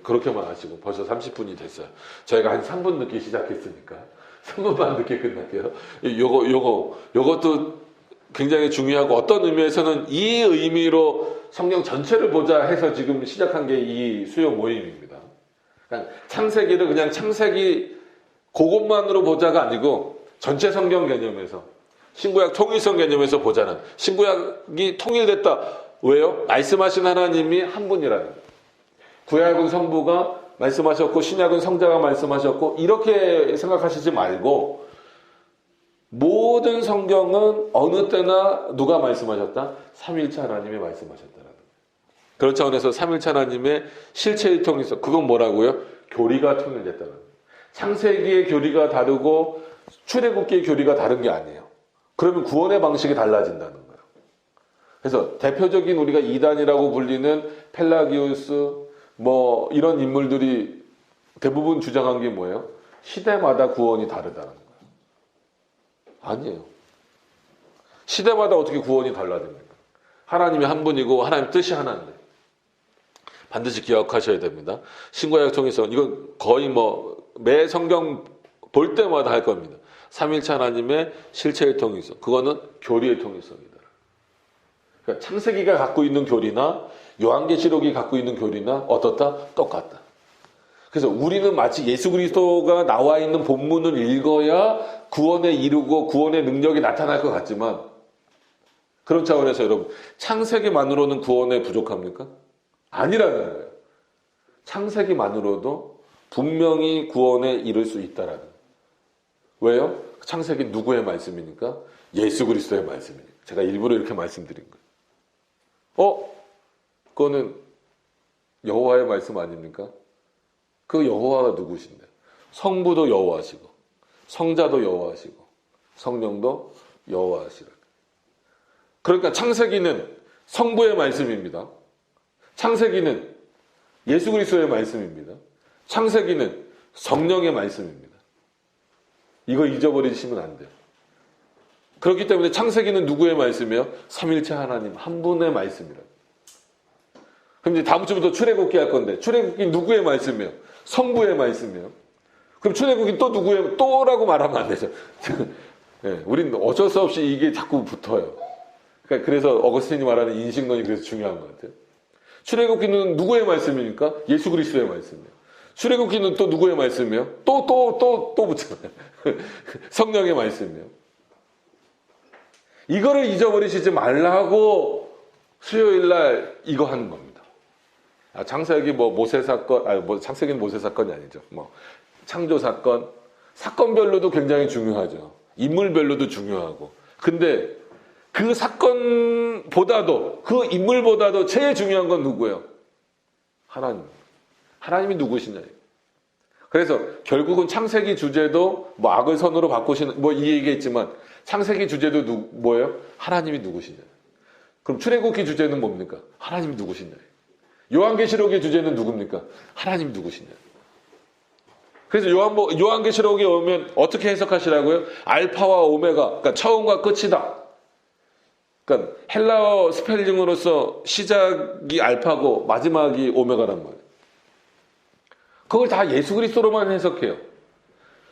그렇게만 하시고 벌써 30분이 됐어요. 저희가 한 3분 늦게 시작했으니까 3분 반 늦게 끝날게요. 요것도 굉장히 중요하고 어떤 의미에서는 이 의미로 성경 전체를 보자 해서 지금 시작한 게 이 수요 모임입니다. 그러니까 창세기를 그냥 창세기 그것만으로 보자가 아니고 전체 성경 개념에서 신구약 통일성 개념에서 보자는 신구약이 통일됐다. 왜요? 말씀하신 하나님이 한 분이라는 거예요. 구약은 성부가 말씀하셨고 신약은 성자가 말씀하셨고 이렇게 생각하시지 말고 모든 성경은 어느 때나 누가 말씀하셨다? 삼위일체 하나님이 말씀하셨다라는 거예요. 그런 차원에서 삼위일체 하나님의 실체의 통일성 그건 뭐라고요? 교리가 통일됐다는 거예요. 창세기의 교리가 다르고 출애굽기의 교리가 다른 게 아니에요. 그러면 구원의 방식이 달라진다는 거예요. 그래서 대표적인 우리가 이단이라고 불리는 펠라기우스 뭐 이런 인물들이 대부분 주장한 게 뭐예요? 시대마다 구원이 다르다는 거예요. 아니에요. 시대마다 어떻게 구원이 달라집니까? 하나님이 한 분이고 하나님 뜻이 하나인데 반드시 기억하셔야 됩니다. 신구약 통일성 이건 거의 매 성경 볼 때마다 할 겁니다. 삼위일체 하나님의 실체의 통일성 그거는 교리의 통일성이다. 그러니까 창세기가 갖고 있는 교리나 요한계시록이 갖고 있는 교리나 어떻다? 똑같다. 그래서 우리는 마치 예수 그리스도가 나와 있는 본문을 읽어야 구원에 이르고 구원의 능력이 나타날 것 같지만 그런 차원에서 여러분 창세기만으로는 구원에 부족합니까? 아니라는 거예요. 창세기만으로도 분명히 구원에 이를 수 있다라는 거예요. 왜요? 창세기 누구의 말씀입니까? 예수 그리스도의 말씀이니까. 제가 일부러 이렇게 말씀드린 거예요. 그거는 여호와의 말씀 아닙니까? 그 여호와가 누구신데? 성부도 여호와시고 성자도 여호와시고 성령도 여호와시라. 그러니까 창세기는 성부의 말씀입니다. 창세기는 예수 그리스도의 말씀입니다. 창세기는 성령의 말씀입니다. 이거 잊어버리시면 안 돼요. 그렇기 때문에 창세기는 누구의 말씀이에요? 삼위일체 하나님 한 분의 말씀이라. 그럼 이제 다음 주부터 출애굽기 할 건데 출애굽기 누구의 말씀이에요? 성부의 말씀이에요. 그럼 출애굽기 또 누구의 또라고 말하면 안 되죠. 네, 우리는 어쩔 수 없이 이게 자꾸 붙어요. 그러니까 그래서 어거스틴이 말하는 인식론이 그래서 중요한 것 같아요. 출애굽기는 누구의 말씀입니까? 예수 그리스도의 말씀이에요. 출애굽기는 또 누구의 말씀이에요? 또 붙잖아요. 성령의 말씀이에요. 이거를 잊어버리시지 말라고 수요일 날 이거 하는 겁니다. 창세기 모세 사건, 창세기는 모세 사건이 아니죠. 창조 사건별로도 굉장히 중요하죠. 인물별로도 중요하고. 근데 그 사건보다도, 그 인물보다도 제일 중요한 건 누구예요? 하나님. 하나님이 누구시냐. 그래서 결국은 창세기 주제도 악을 선으로 바꾸시는, 이 얘기했지만, 창세기 주제도 뭐예요? 하나님이 누구시냐. 그럼 출애굽기 주제는 뭡니까? 하나님이 누구시냐. 요한계시록의 주제는 누굽니까? 하나님이 누구시냐. 그래서 요한계시록에 오면 어떻게 해석하시라고요? 알파와 오메가, 그러니까 처음과 끝이다. 그러니까 헬라어 스펠링으로서 시작이 알파고 마지막이 오메가란 말이에요. 그걸 다 예수 그리스도로만 해석해요.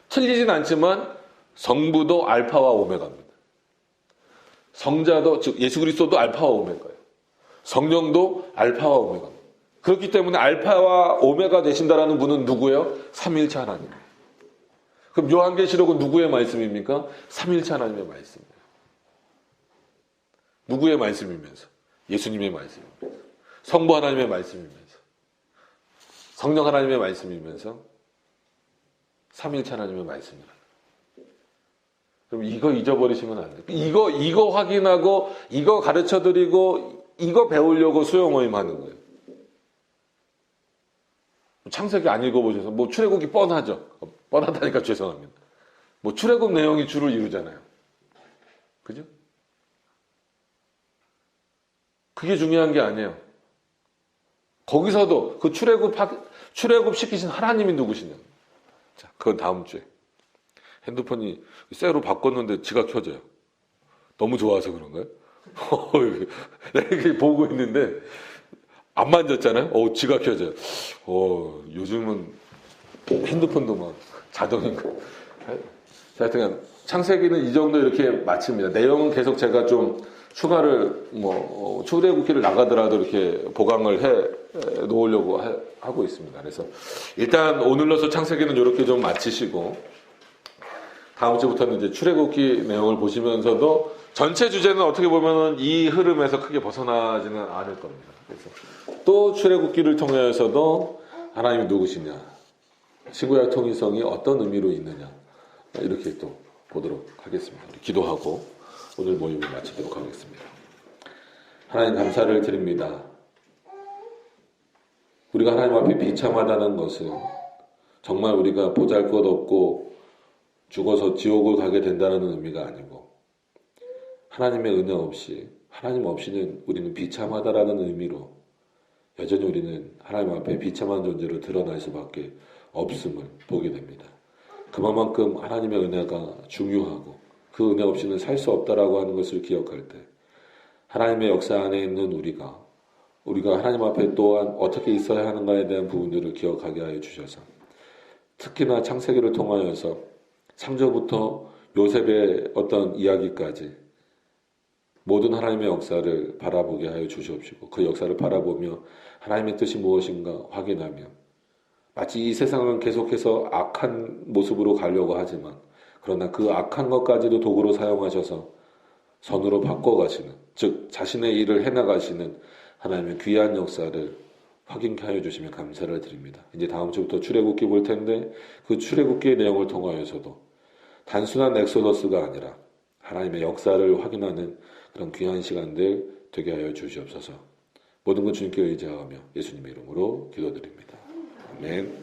틀리진 않지만 성부도 알파와 오메가입니다. 성자도, 즉 예수 그리스도도 알파와 오메가예요. 성령도 알파와 오메가입니다. 그렇기 때문에 알파와 오메가 되신다라는 분은 누구예요? 삼위일체 하나님이에요. 그럼 요한계시록은 누구의 말씀입니까? 삼위일체 하나님의 말씀이에요. 누구의 말씀이면서? 예수님의 말씀이면서. 성부 하나님의 말씀이면서. 성령 하나님의 말씀이면서. 삼위일체 하나님의 말씀이라. 그럼 이거 잊어버리시면 안 돼요. 이거 확인하고, 이거 가르쳐드리고, 이거 배우려고 수요모임 하는 거예요. 창세기 안 읽어보셔서, 뭐 출애굽이 뻔하죠. 뻔하다니까 죄송합니다. 뭐 출애굽 내용이 주를 이루잖아요. 그죠? 그게 중요한 게 아니에요. 거기서도 그 출애굽 시키신 하나님이 누구시냐. 자, 그건 다음 주에. 핸드폰이 새로 바꿨는데 지가 켜져요. 너무 좋아서 그런가요? 내가 이렇게 보고 있는데 안 만졌잖아요. 지가 켜져요. 요즘은 핸드폰도 막 자동인가. 자, 하여튼 창세기는 이 정도 이렇게 마칩니다. 내용은 계속 제가 좀 추가를 출애굽기를 나가더라도 이렇게 보강을 해 놓으려고 하고 있습니다. 그래서 일단 오늘로서 창세기는 이렇게 좀 마치시고 다음 주부터는 이제 출애굽기 내용을 보시면서도 전체 주제는 어떻게 보면은 이 흐름에서 크게 벗어나지는 않을 겁니다. 그래서 또 출애굽기를 통해서도 하나님이 누구시냐, 지구의 통일성이 어떤 의미로 있느냐 이렇게 또 보도록 하겠습니다. 기도하고 오늘 모임을 마치도록 하겠습니다. 하나님 감사를 드립니다. 우리가 하나님 앞에 비참하다는 것은 정말 우리가 보잘것없고 죽어서 지옥을 가게 된다는 의미가 아니고 하나님의 은혜 없이 하나님 없이는 우리는 비참하다라는 의미로 여전히 우리는 하나님 앞에 비참한 존재로 드러날 수밖에 없음을 보게 됩니다. 그만큼 하나님의 은혜가 중요하고 그 은혜 없이는 살 수 없다라고 하는 것을 기억할 때 하나님의 역사 안에 있는 우리가 하나님 앞에 또한 어떻게 있어야 하는가에 대한 부분들을 기억하게 하여 주셔서 특히나 창세기를 통하여서 창조부터 요셉의 어떤 이야기까지 모든 하나님의 역사를 바라보게 하여 주시옵시고 그 역사를 바라보며 하나님의 뜻이 무엇인가 확인하며 마치 이 세상은 계속해서 악한 모습으로 가려고 하지만 그러나 그 악한 것까지도 도구로 사용하셔서 선으로 바꿔가시는, 즉 자신의 일을 해나가시는 하나님의 귀한 역사를 확인케 하여 주시면 감사를 드립니다. 이제 다음 주부터 출애굽기 볼 텐데 그 출애굽기의 내용을 통하여서도 단순한 엑소더스가 아니라 하나님의 역사를 확인하는 그런 귀한 시간들 되게 하여 주시옵소서. 모든 것 주님께 의지하며 예수님의 이름으로 기도드립니다. 아멘.